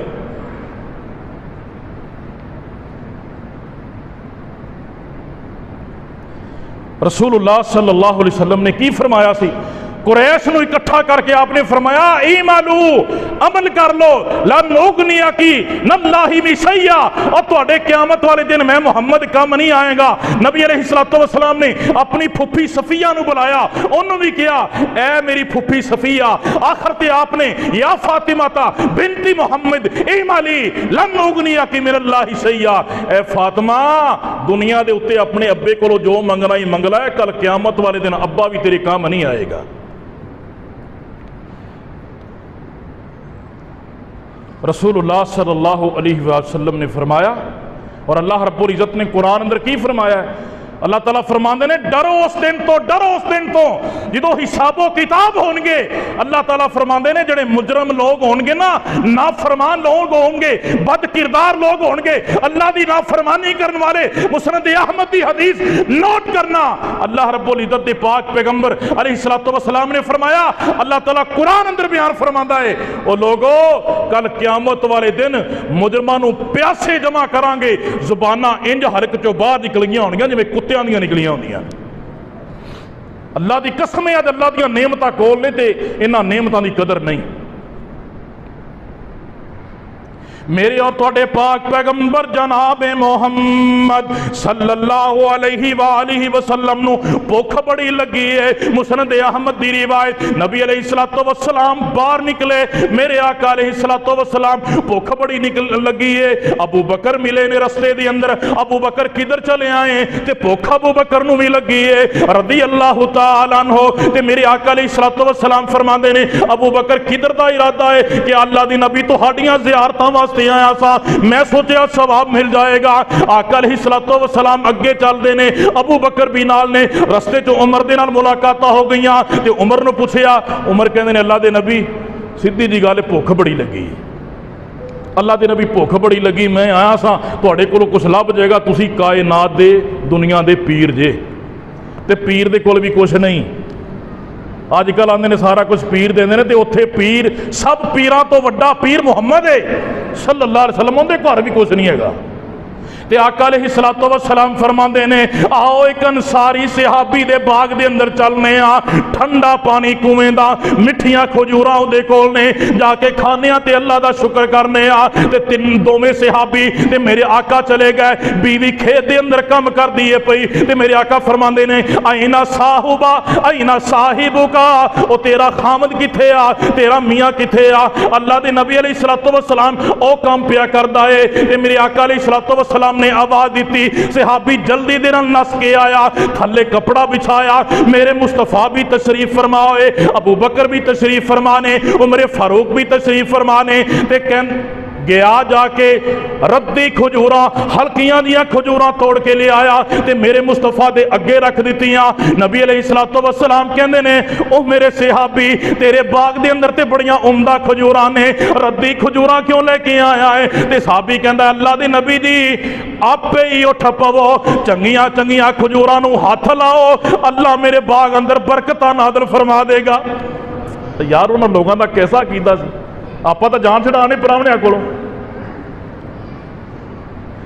रसूलुल्लाह सल्लल्लाहु अलैहि वसल्लम ने की फरमाया सी, कुरैश नूं इकट्ठा करके आपने फरमाया ईमालू अमल कर लो, लन उगनिया की नल्लाही मिशैया, और तुहाडे क़यामत वाले दिन मैं मुहम्मद कम नहीं आएगा। नबी अलैहिस्सलातु वस्सलाम ने अपनी फुफी सफिया नूं बुलाया, उन्होंने भी किया ऐ मेरी फुफी सफिया। आखिर ते आपने या फातिमाता बिनती मुहम्मद ईमाली लन उगनिया की मिनल्लाही शैया, ऐ फातिमा दुनिया दे उत्ते अपने अब्बे कोलों जो मंगना ही मंग लै, कल क़यामत वाले दिन अब्बा भी तेरे काम नहीं आएगा। रसूलुल्लाह सल्लल्लाहु अलैहि वसल्लम ने फरमाया, और अल्लाह रब्बुल इज़्ज़त ने कुरान अंदर की फरमाया है, अल्लाह ताला फरमाते ने डरो उस दिन तो, डरो उस दिन तो जो हिसाबो किताब होंगे। अल्लाह ताला फरमाते ने जेडे मुजरम लोग होंगे ना, नाफरमान लोग होंगे, बद किरदार लोग होंगे, अल्लाह की नाफरमानी करने वाले। मुस्नद अहमद की हदीस नोट करना, अल्लाह रब्बुल इज़्ज़त दे पाक पैगंबर अलैहिस्सलातु वस्सलाम ने फरमाया, अल्लाह ताला कुरान अंदर बयान फरमाता है, ओ लोगो कल क़यामत वाले दिन मुजरमां नूं प्यासे जमा करांगे, जुबाना इंज हलक चों बाहर निकलियां होणगियां जिवें कुत्तियां दियां निकलियां होंदियां। अल्लाह की कसम है, अल्लाह दी नेमतां कोल ने ते इन्हां नेमतां दी कदर नहीं। मेरे और तुहाडे पाक पैगंबर जनाब मोहम्मद सल्लल्लाहु अलैहि वसल्लम नूं भुख बड़ी लगी है। मुस्नद अहमद दी रिवायत, नबी अलैहिस्सलातु वस्सलाम बाहर निकले, मेरे आका अलैहिस्सलातु वस्सलाम भुख बड़ी लगी है। अबू बकर मिले ने रस्ते दे अंदर, अबू बकर किधर चले आए ते भुख अबू बकर नूं भी लगी है रज़ी अल्लाह तआला अन्हु। ते मेरे आका अलैहिस्सलातु वस्सलाम फरमांदे ने, अबू बकर किधर दा इरादा है कि अल्लाह दी नबी तुहाडीआं ज़ियारतां वास्ते आया सा, मैं सोचा सवाब मिल जाएगा। आका अलैहिस्सलातु वस्सलाम अगे चलते ने, अबू बकर भी नाल ने, रस्ते चो उमर दे नाल मुलाकातां हो गई ते उमर नूं पुछया, उमर कहंदे ने अल्लाह दे नबी सीधी जी गल भुख बड़ी लगी, अल्लाह दे नबी भुख बड़ी लगी, मैं आया सा तुहाडे कोलों कुछ लभ जाएगा, तुसी कायनात दे दुनिया दे पीर जे, ते पीर दे कोल भी कुछ नहीं। अजकल आंदे ने सारा कुछ पीर देंदे ने, ते उत्थे पीर सब पीरां तो वड्डा पीर मुहम्मद है सल्लल्लाहु अलैहि वसल्लम, उहदे घर भी कुछ नहीं हैगा। ते आका अलैहिस्सलातु वस्सलाम फरमांदे ने, आओ एक अंसारी सहाबी दे बाग दे अंदर चलने आ, ठंडा पानी कुएं दा, मिठियां खजूरां उहदे कोल ने, जाके खाने आ ते अल्लाह दा शुक्र करने आ। ते तीन दोवें सहाबी ते मेरे आका चले गए, बीवी खेत दे अंदर काम कर दी है पई, ते मेरे आका फरमांदे ने आईना साहुबा आईना साहिबुका, ओ तेरा खामद किथे आ, तेरा मियां किथे आ। अल्लाह दे नबी अलैहिस्सलातु वस्सलाम ओ काम पिया करदा है, ते मेरे आका अलैहिस्सलातु वस्सलाम ने आवाज दी, सहाबी जल्दी दे नाल नस के आया, थल्ले कपड़ा बिछाया, मेरे मुस्तफा भी तशरीफ फरमाए, अबू बकर भी तशरीफ फरमाने, उमर फारूक भी तशरीफ फरमाने, ते गया जाके रद्दी खजूरा हल्कियां दियां खजूरा तोड़ के ले आया ते मेरे मुस्तफा दे अगे रख दित्तियां। नबी अलैहिस्सलातु वस्सलाम कहंदे ने ओ मेरे सहाबी तेरे बाग दे अंदर ते बड़ियां उम्दा खजूरा ने, रद्दी खजूरा क्यों लेके आया है? ते सहाबी कहंदा अल्लाह दे नबी जी आपे ही उठ पवो, चंगियां चंगियां खजूरा नूं हाथ लाओ, अल्लाह मेरे बाग अंदर बरकतां नाज़िल फरमा देगा। तो यार उन्होंने लोगों का कैसा कीता सी, आपां तां जान छड़ाने परावणियां कोलों।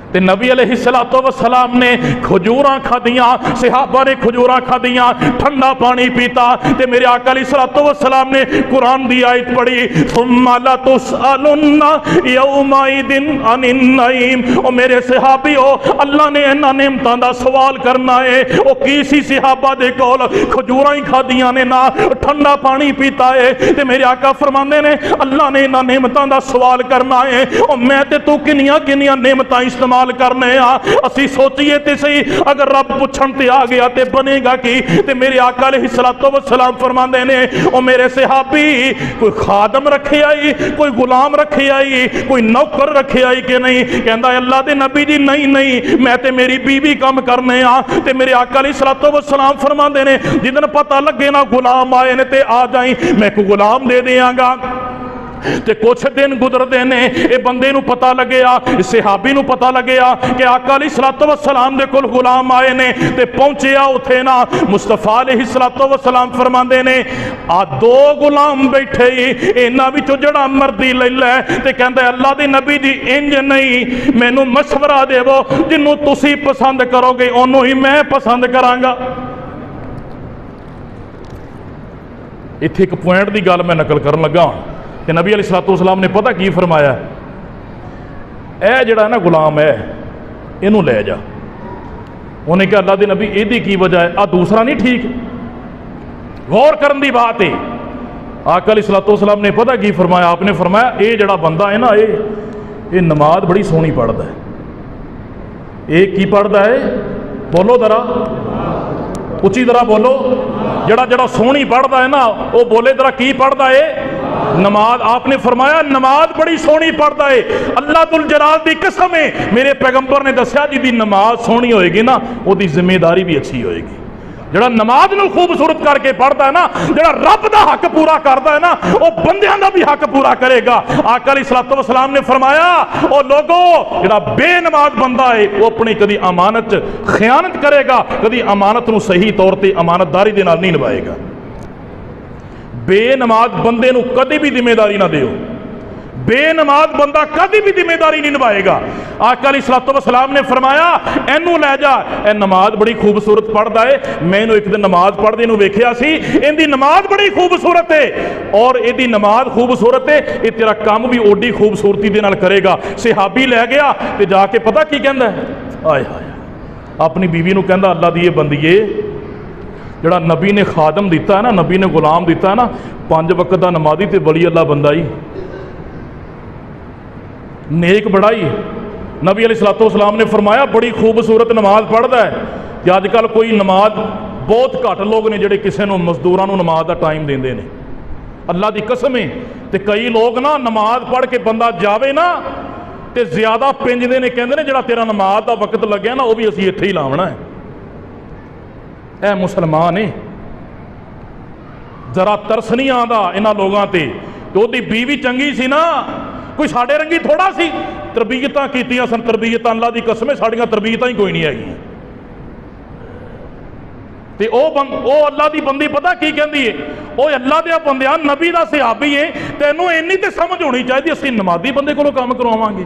ते नबी अलैहिस्सलातु वस्सलाम ने खजूरां खादियां, सहाबा ने खजूरां खादियां, ठंडा पानी पीता। ते मेरे आका अलैहिस्सलातु वस्सलाम ने कुरान दी आयत पढ़ी, सुम्मा लतुसअलुन्ना यौमाइदिन अनिन नईम। ओ मेरे सहाबियो अल्लाह ने इन्हां नेमतां दा सवाल करना है। ओ की सी सहाबा दे कोल खजूरां ही खादियां ने ना ठंडा पानी पीता है। ते मेरे आका फरमांदे ने अल्लाह ने इन्हां नेमतां दा सवाल करना है। ओ मैं ते तू किन्नियां किन्नियां नेमतां इस्तेमाल करने असी सोचिए ते सही, अगर रब पुछण ते आ गया ते बनेगा की? ते मेरे आका अलैहिस्सलातु वस्सलाम फरमांदे ने ओ मेरे सहाबी कोई खादम रखे आई, कोई गुलाम रखे आई, कोई नौकर रखे आई कि नहीं? कहंदा अल्लाह दे नबी जी नहीं नहीं मैं ते मेरी बीवी काम करने आ। ते मेरे आका अलैहिस्सलातु वस्सलाम फरमांदे ने जिदन पता लगे ना गुलाम आए ने ते आ जाई, मैं को गुलाम दे देंगा। ते कुछ दिन गुजरते ने ये बंदे नूं पता लग्या, सहाबी नूं पता लग्या कि आका अलैहिस्सलातु वस्सलाम दे कोल गुलाम आए ने। ते पहुंचिया उत्थे ना मुस्तफा अलैहिस्सलातु वस्सलाम फरमांदे ने आ दो गुलाम बैठे ही, इन्हां विचों जिहड़ा मर्दी ले लै। ते कहंदे अल्लाह दे नबी जी इंज नहीं, मैनूं मशवरा देवो, जिन्नूं तुसीं पसंद करोगे ओनूं ही मैं पसंद करांगा। इत्थे एक पॉइंट की गल मैं नकल करन लगा कि नबी अलैहिस्सलातु वस्सलाम ने पता की फरमाया, ए जिहड़ा ना गुलाम है इनू ले जा। उन्हें कहा अल्लाह दे नबी इहदी की वजह है? आ दूसरा नहीं ठीक? गौर करन दी बात है। आका अलैहिस्सलातु वस्सलाम ने पता की फरमाया? आपने फरमाया ये जिहड़ा बंदा है ना ये नमाज बड़ी सोहनी पढ़दा है। ये की पढ़दा है? बोलो जरा उच्ची तरह बोलो। जड़ा जड़ा सोहनी पढ़दा है ना वो बोले जरा की पढ़दा है? नमाज। आपने फरमाया नमाज बड़ी सोहनी पढ़दा है। अल्लाह दुल जलाल दी कसम है, मेरे पैगंबर ने दस्या जिहदी नमाज सोहनी होएगी ना उहदी जिम्मेदारी भी अच्छी होएगी। जड़ा नमाज नूं खूबसूरत करके पढ़दा है ना, जड़ा रब दा हक पूरा करदा है ना, वो बंदियां दा भी हक पूरा करेगा। आका अलैहिस्सलातु वस्सलाम ने फरमाया ओ लोगो जड़ा बेनमाज बंदा है वो अपनी कदी अमानत खयानत करेगा, कदी अमानत नूं सही तौर ते अमानतदारी दे नाल नहीं निभाएगा। बेनमाज बंदे नूं कदी भी जिम्मेदारी ना दिओ, बेनमाज बंदा कभी भी जिम्मेदारी नहीं निभाएगा। आका अलैहिस्सलातु वस्सलाम ने फरमाया एनू लै जा, ए नमाज बड़ी खूबसूरत पढ़दा है। मैं इहनूं एक दिन नमाज पढ़दे नूं वेखिया सी, इहदी नमाज बड़ी खूबसूरत है और इहदी नमाज खूबसूरत है, ये तेरा काम भी ओडी खूबसूरती दे नाल करेगा। सहाबी लै गया ते जाके पता की कहंदा है, आए हाय अपनी बीवी नूं कहंदा अल्लाह दी बंदीए जड़ा नबी ने खादम दिता है ना, नबी ने गुलाम दिता है ना, 5 वक्त का नमाजी ते बड़ी अल्लाह बंदा ही नेक बड़ाई। नबी अलैहिस्सलातु वस्सलाम ने फरमाया बड़ी खूबसूरत नमाज पढ़दा है। कि अजकल कोई नमाज बहुत घट लोग ने जिहड़े किसी नूं मजदूरां नूं नमाज का टाइम देंदे ने, अल्लाह की कसम है। ते कई लोग ना नमाज पढ़ के बंदा जावे ना ते ज्यादा पिंजदे ने, कहंदे ने जिहड़ा तेरा नमाज का वक्त लग्या ना वो भी असीं इत्थे ही लावना है। ऐ मुसलमान है, जरा तरस नहीं आंदा इन्हां लोगों ते। तो ओदी बीवी चंगी सी ना, कोई साडे रंगी थोड़ा सी, तरबीयतां कीतियां सन, तरबीयतां अल्लाह दी कसम साडियां तरबीयतां ही कोई नहीं हैगियां। ते ओ अल्लाह दी बंदी पता की कहंदी है, ओ अल्लाह दे बंदियां नबी दा सहाबी है, तैनूं इन्नी ते समझ होनी चाहिए असीं नमाजी बंदे कोलों काम करवावांगे,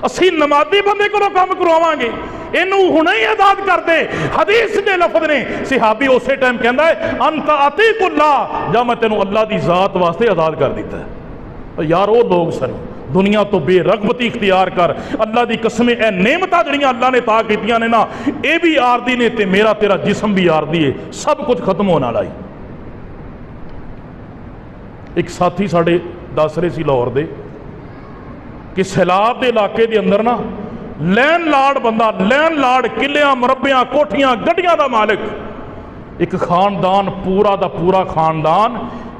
असीं नमाजी बंदे कोलों काम करवावांगे, इनू हुणे ही आजाद कर दे। हदीस दे लफ्ज़ ने, सहाबी उस टाइम कहंदा है अंत अतीकुल्लाह, जा मैं तेनू अल्लाह दी जात वास्ते आजाद कर दिता है। यार वो लोग सन दुनिया तो बेरगबती इख्तियार कर, अल्लाह की कसम ए नेमतां जिहड़ियां अल्लाह ने ता कीतियां ने ना, ये भी आरदी ने ते मेरा तेरा जिस्म भी आरदी है, सब कुछ खत्म होने वाला है। एक साथी साडे दस रहे सी लाहौर दे कि सैलाब के इलाके के अंदर ना लैन लाड़ बंदा, लैन लाड़ किलियां मुरब्बियां कोठियां गड्डियां का मालिक, एक खानदान पूरा दा पूरा खानदान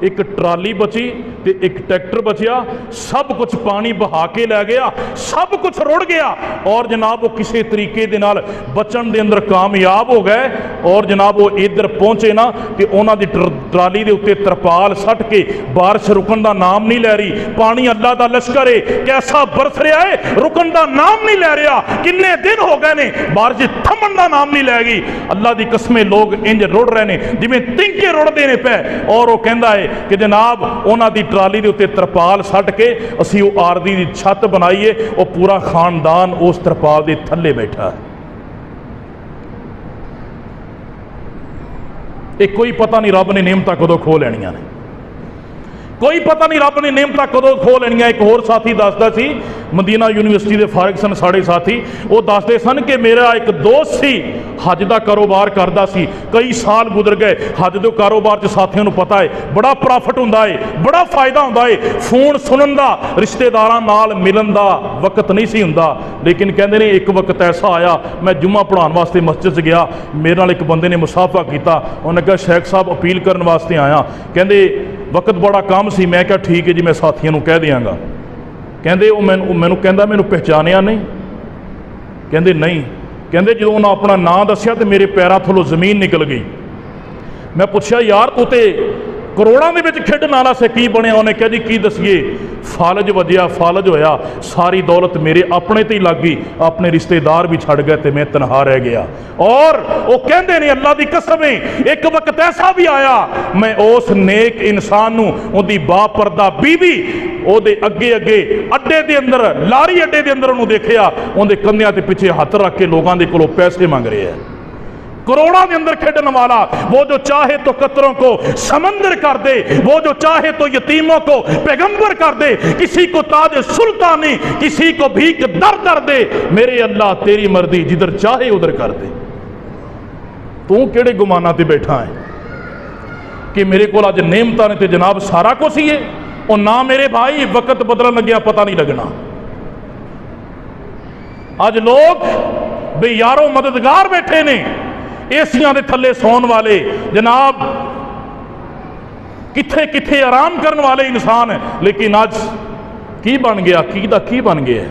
एक ट्राली बची ते एक ट्रैक्टर बचिया, सब कुछ पानी बहा के लै गया, सब कुछ रुड़ गया। और जनाब वो किसी तरीके दे नाल बचन दे अंदर कामयाब हो गए। और जनाब वो इधर पहुंचे ना तो उन्होंने ट्राली के उत्ते तरपाल सट के बारिश रुकन का नाम नहीं लै रही। पानी अल्लाह का लश्कर है, कैसा बरस रहा है, रुकन का नाम नहीं लै रहा। किन्ने दिन हो गए ने बारिश थमन का नाम नहीं लै गई। अल्लाह की कसमें लोग इंज रुड़ रहे हैं जिवें तिंके रुड़ते हैं पे। और वो कहता है कि जनाब उन्होंने ट्राली के उत्ते तरपाल सट के असी वो आरदी की छत बनाई है, वो पूरा खानदान उस तरपाल के थले बैठा है। एक कोई पता नहीं रब ने नेमतां कदों खो लैनियां ने, कोई पता नहीं रब ने नेमतां कदों खो लैनियां। एक होर साथी दसदा सी, मदीना यूनिवर्सिटी के फारिग सन साढ़े साथी, वो दसदे सन कि मेरा एक दोस्त सी हज का कारोबार करता सी, कई साल गुजर गए। हज के कारोबार च साथियों को पता है बड़ा प्रॉफिट हुंदा है, बड़ा फायदा हुंदा है। फोन सुनन दा, रिश्तेदारां नाल मिलन दा वक्त नहीं सी हुंदा। लेकिन कहंदे ने एक वक्त ऐसा आया, मैं जुम्मा पढ़ाने वास्ते मस्जिद च गया, मेरे नाल एक बंदे ने मुसाफा किया। उन्हें कहा शेख साहब अपील करने वास्ते आया। कहंदे वक्त बड़ा कम सी। मैं क्या ठीक है जी, मैं साथियों को कह देंगा। कहंदे वो मैनू कहंदा मैनू पहचानिया नहीं। कहंदे नहीं। कहंदे जो उन्हें अपना नाम दस्या तो मेरे पैरों थलों जमीन निकल गई। मैं पूछा यार तू तो करोड़ों के खेडन वाला से की बनया? उन्हें कहा जी की दसीए, फालज वजया, फालज होया, सारी दौलत मेरे अपने ते ही लग गई, अपने रिश्तेदार भी छड़ गए तो मैं तनहा रह गया। और वो कहते ने अल्लाह की कसम है, एक वक्त ऐसा भी आया मैं उस नेक इंसान नूं उहदी बापरदा बीवी ओदे अगे अगे अड्डे के अंदर, लारी अड्डे के अंदर उन्होंने देखा, उनके कंधियां ते पिछे हथ रख के लोगों के कोलों पैसे मंग रहे हैं। करोड़ों के अंदर खेडन वाला, वो जो चाहे तो कतरों को समंदर कर दे, वो जो चाहे तो यतीमों को पैगंबर कर दे, किसी को ताज सुल्तानी, किसी को भीख दर दर दे। मेरे अल्लाह तेरी मर्जी, जिधर चाहे उधर कर दे। तू केड़े गुमाना ते बैठा है कि मेरे को अज नेमतां ने ते जनाब सारा कुछ ही है? और ना मेरे भाई वक्त बदलन लग्या पता नहीं लगना। अज लोग बेयारो मददगार बैठे ने, एसियां दे थले सौन वाले, जनाब किथे किथे आराम करने वाले इंसान। लेकिन अज की बन गया, की बन गया?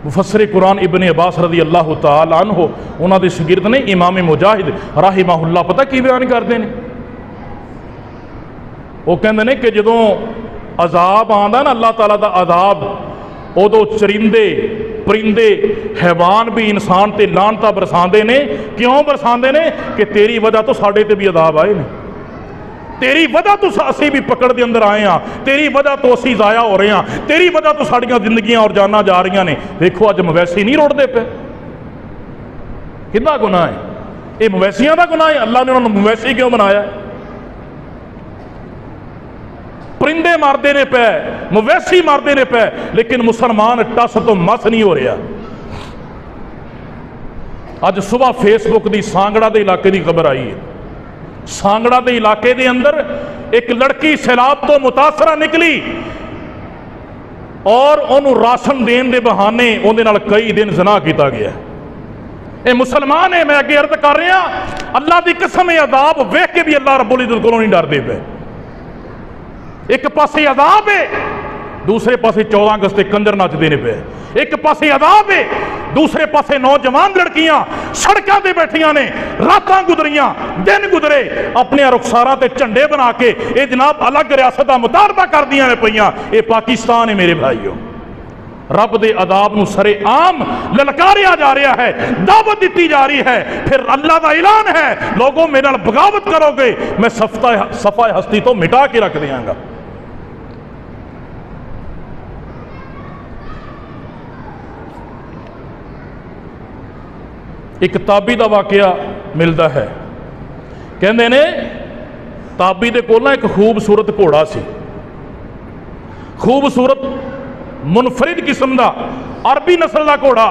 मुफस्सिर कुरान इब्ने अब्बास रज़ी अल्लाह तआला अन्हु, उन्होंने शागिर्द ने इमाम मुजाहिद राहिमहुल्लाह पता की बयान करते हैं? वो कहते हैं कि जदों अजाब आंदा ना, अल्लाह ताला दा अजाब, उदों चरिंदे परिंदे हैवान भी इंसान ते लानता बरसाते ने। क्यों बरसाते ने? कि तेरी वजह तो साडे ते भी अजाब आए ने, तेरी वजह तो असी भी पकड़ के अंदर आए हैं, तेरी वजह तो असी जाया हो रहे हैं, तेरी वजह तो साड़ियाँ जिंदगियां और जाना जा रही ने। देखो अज मवैसी नहीं रुड़ते पे, कितना गुनाह है? ये मवैसियां का गुनाह है? अल्लाह ने उन्होंने मवैसी क्यों बनाया? परिंदे मारते ने पे, मवैसी मारते ने पे, लेकिन मुसलमान टस तो मस नहीं हो रहा। अज सुबह फेसबुक की सांगड़ा के इलाके की खबर आई है। सांगड़ा के इलाके के अंदर एक लड़की सैलाब तो मुतासरा निकली और उन्होंने राशन देने के बहाने उहदे नाल कई दिन ज़िना किया गया। ये मुसलमान है, मैं अगे अर्ज कर रहा, अल्लाह की कसम है, अदाब वेख के भी अल्लाह रब्बुल इज्जत कोलों नहीं डरदे पे। एक पासे अदाब है, दूसरे पासे 14 अगस्त कंजर नचते ने पे। एक पासे अदाब है, दूसरे पासे नौजवान लड़कियां सड़कों पर बैठिया ने, रातां गुजरियां, दिन गुजरे, अपने रुखसारां ते झंडे बना के ये जनाब अलग रियासत का मुतालबा कर दियां ने पईयां। ये पाकिस्तान है मेरे भाईओ। रब दे अदाब नूं सरे आम ललकारिया जा रहा है, दावत दी जा रही है। फिर अल्लाह का ऐलान है, लोगों मेरे नाल बगावत करोगे मैं सफा हस्ती तो मिटा के रख देंगा। एक ताबी का वाकया मिलता है। कहते ने ताबी दे कोल एक खूबसूरत घोड़ा सी, खूबसूरत मुनफरिद किस्म का अरबी नस्ल का घोड़ा।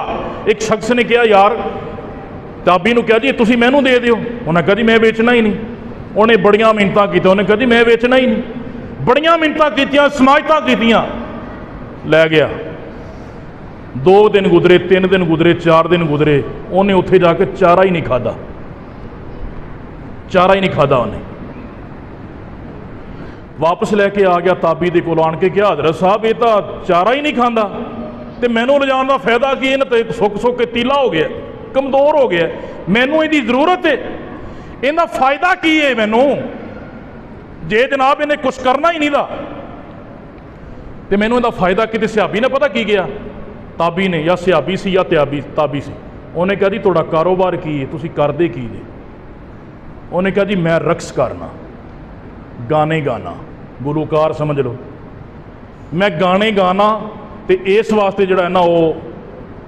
एक शख्स ने कहा यार, ताबी नूं कहा जी तुसीं मैनूं दे दिओ। उन्हें कहा जी मैं बेचना ही नहीं। उन्हें बड़ियां मिन्नतां कीतियां, उन्हें कहा जी मैं बेचना ही नहीं। बड़ियां मिन्नतां कीतियां, समाजतां कीतियां, लै गया। 2 दिन गुजरे, 3 दिन गुजरे, 4 दिन गुजरे, उन्हें उत्थे जाके चारा ही नहीं खादा, चारा ही नहीं खादा उन्हें। वापस लैके आ गया ताबी दे कोल आण के कहा हजरत साहब ये तो चारा ही नहीं खाता तो मैनू लिजाण का फायदा की, इन्हें तो सुक सुक के तीला हो गया, कमज़ोर हो गया, मैनू इसकी जरूरत है, इनका फायदा की है मैनू, जे जनाब इन्हें कुछ करना ही नहीं था तो मैनू इहदा फायदा कि सियाबी ने पता की गया, ताबी ने या सियाबी सी या ताबी सी, उन्हें कहा जी तुहाडा कारोबार की है, तुसीं करदे की जे? उन्हें कहा जी मैं रक्स करना, गाने गाना, गुलूकार समझ लो, मैं गाने गाना तो इस वास्ते जड़ा है ना वो,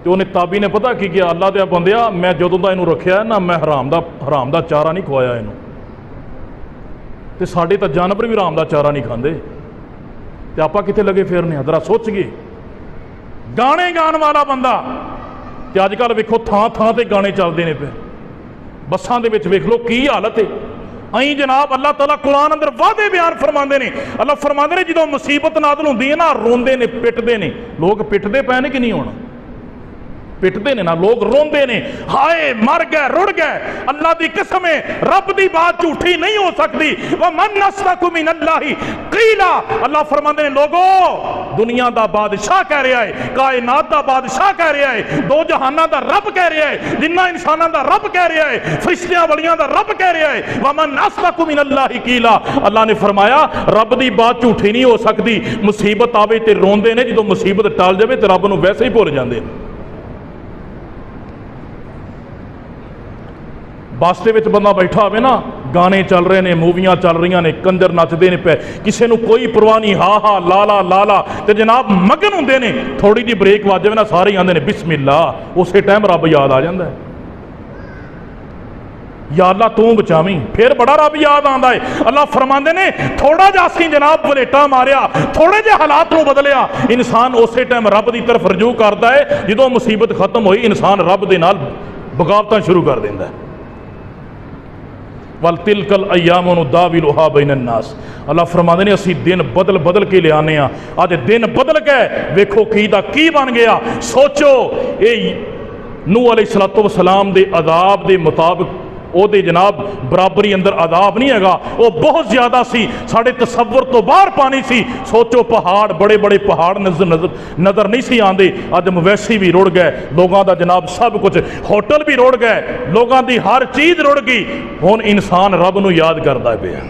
तो उन्हें ताबी ने पता की किया, अल्लाह दे बंदिया मैं जदों दा इनू रखिया ना मैं हराम दा चारा नहीं खवाया इनू, तो साडे तो जानवर भी हराम दा चारा नहीं खाते, तो आपां कित्थे लगे फिरने? जरा सोच गए, गाने गान वाला बंदा, तो अजकल वेखो थां थां ते गाने चलते हैं पे, बसां दे विच वेख लो की हालत है। अं जनाब अल्लाह ताला कुरान अंदर वादे बयान फरमाते हैं, अल्लाह फरमाते हैं जो मुसीबत नाज़िल होंदी है ना रोंदे ने पिटते हैं, लोग पिटते पे ने कि नहीं होना? पिटते ने ना, लोग रोंदे ने, हाय मर गए रुड़ गए, अल्लाह की कसम है रब की बात झूठी नहीं हो सकती, वह मन अस्दक़ु मिनल्लाहि क़ीला, अल्लाह फरमाते हैं लोगो दुनिया का बादशाह कह रहा है, कायनात का बादशाह कह रहा है, दो जहाना का रब कह रहा है, जिन्ना इंसानों का रब कह रहा है, फरिश्तियां वलियां का रब कह रहा है, वह मन अस्दक़ु मिनल्लाहि क़ीला, अल्लाह ने फरमाया रब की बात झूठी नहीं हो सकती, मुसीबत आवे तो रोंदे ने, जो मुसीबत टल जाए तो रब नूं वैसे ही भुल जाते हैं। बस के बंदा बैठा हो ना, गाने चल रहे हैं, मूवियां चल रही ने, कंजर नचते हैं पे, किसी को कोई परवाह नहीं, हा हा लाला लाला, तो जनाब मगन होंगे ने, थोड़ी जी ब्रेक वज जाए ना सारे आते हैं बिस्मिल्ला, उस टाइम रब याद आ जाता है, या अल्लाह तू बचावी, फिर बड़ा रब याद आता है। अल्लाह फरमाते ने थोड़ा जा असीं जनाब वलेटा मारिया, थोड़े जे हालात को बदलिया, इंसान उस टाइम रब की तरफ रजू करता है, जो मुसीबत खत्म हुई इंसान रब के नाल बगावतां शुरू कर देता है। वल तिलकल अय्यामु नुदाविलुहा बैनन नास, अल्लाह फरमाते ने असी दिन बदल बदल के ले आने, अज दिन बदल गए, वेखो की दा की बन गया। सोचो ये नूह अलैहिस्सलातु वस्सलाम दे अदाब दे मुताबिक ओदे जनाब बराबरी अंदर अदाब नहीं हैगा, वो बहुत ज्यादा सी, साढ़े तसव्वुर तो बाहर पानी सी। सोचो पहाड़, बड़े बड़े पहाड़ नजर नहीं सी आते, अज मवैसी भी रुड़ गए, लोगों का जनाब सब कुछ, होटल भी रुड़ गए, लोगों की हर चीज रुड़ गई, हुण इंसान रब नूं याद करता पिया।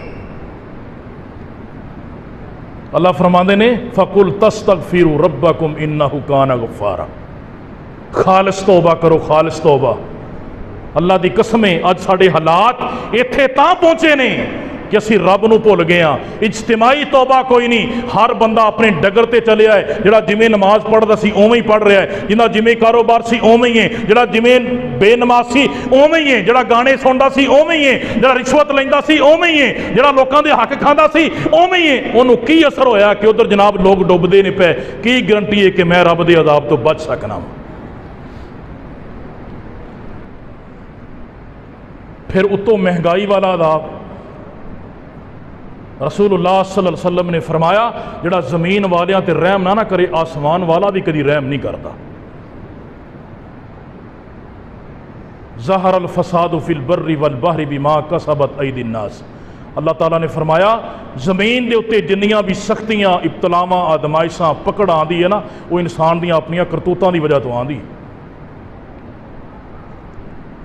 अल्लाह फरमाते ने फकुल तस्तगफिरू रब्बकुम इन्नहु काना गफ्फारा, खालिस तौबा करो, खालिस तौबा। अल्लाह की कसम है अज साडे हालात इत्थे तां पहुंचे ने कि असी रब नूं भुल गए हाँ। इज्तिमाई तौबा कोई नहीं, हर बंदा अपने डगर ते चलिया है, जिहड़ा जिमें नमाज पढ़दा सी उवें ही पढ़ रहा है, जिन्ना जिमें कारोबार सी उवें ही है, जिहड़ा जिमें बेनमाज सी उवें ही है, जिहड़ा गाने सुनदा सी उवें ही है, जिहड़ा रिश्वत लैंदा सी उवें ही है, जिहड़ा लोकां दे हक खांदा सी उवें ही है। उहनूं की असर होया कि उधर जनाब लोग डुबदे ने पे, की गारंटी है कि मैं रब दे अजाब तो बच सकना। फिर उतों महंगाई वाला अदाब, रसूलुल्लाह सल्लल्लाहु अलैहि वसल्लम ने फरमाया जिहड़ा जमीन वालियां ते रहम ना करे, आसमान वाला भी कभी रहम नहीं करता। ज़हर अल फसादु फिल बर्रि वल बहरि बिमा कसबत ऐदी नास, अल्लाह ताला ने फरमाया जमीन के उत्ते जिन्नियां भी सख्तियां इब्तलावां आदमाइशां पकड़ आंदी है ना, वो इंसान दी अपनियां करतूतां की वजह तो आंदी।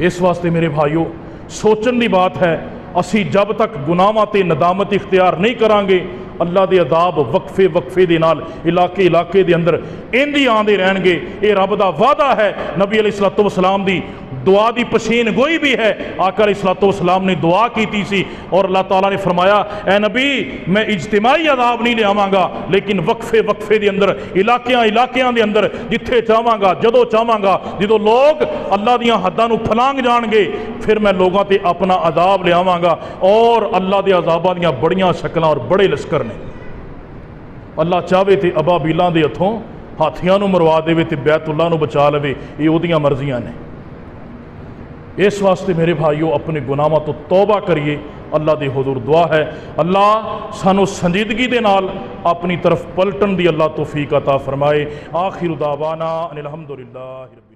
इस वास्ते मेरे भाइयों सोचने की बात है, असी जब तक गुनाहां ते नदामत इख्तियार नहीं करांगे, अल्लाह के अदाब वक्फे वक्फे के नाल इलाके इलाके के अंदर इंज ही आंदे रहणगे। ये रब का वादा है। नबी अलैहिस्सलातु वस्सलाम दी दुआ की पशीन गोई भी है। आका अलैहिस्सलातु वस्सलाम ने दुआ की सी और अल्लाह ताला ने फरमाया ए नबी मैं इज्तिमाई अदाब नहीं लियावांगा, लेकिन वक्फे वक्फे के अंदर इलाकियां इलाकियां के अंदर जिथे चाहांगा जदों चाहांगा, जो लोग अल्लाह दियां हद्दां नूं फलांग जाणगे फिर मैं लोगों ते अपना अदाब लियावांगा। और अल्लाह के अजाबां दियां बड़ियां शक्लां और बड़े लश्कर ने। अल्लाह चाहे तो अबाबीलां दे हथों हाथियां नूं मरवा देवे ते बैतुल्लाह नूं बचा लवे, ये उहदियां मर्जियां ने। इस वास्ते मेरे भाइयों अपने गुनाहां तो तौबा करिए। अल्लाह दे हुजूर दुआ है अल्लाह सानू संजीदगी दे नाल अपनी तरफ पलटन दी अल्लाह तौफीक अता फरमाए। आखिर दावाना अनिल हम्दुलिल्लाह।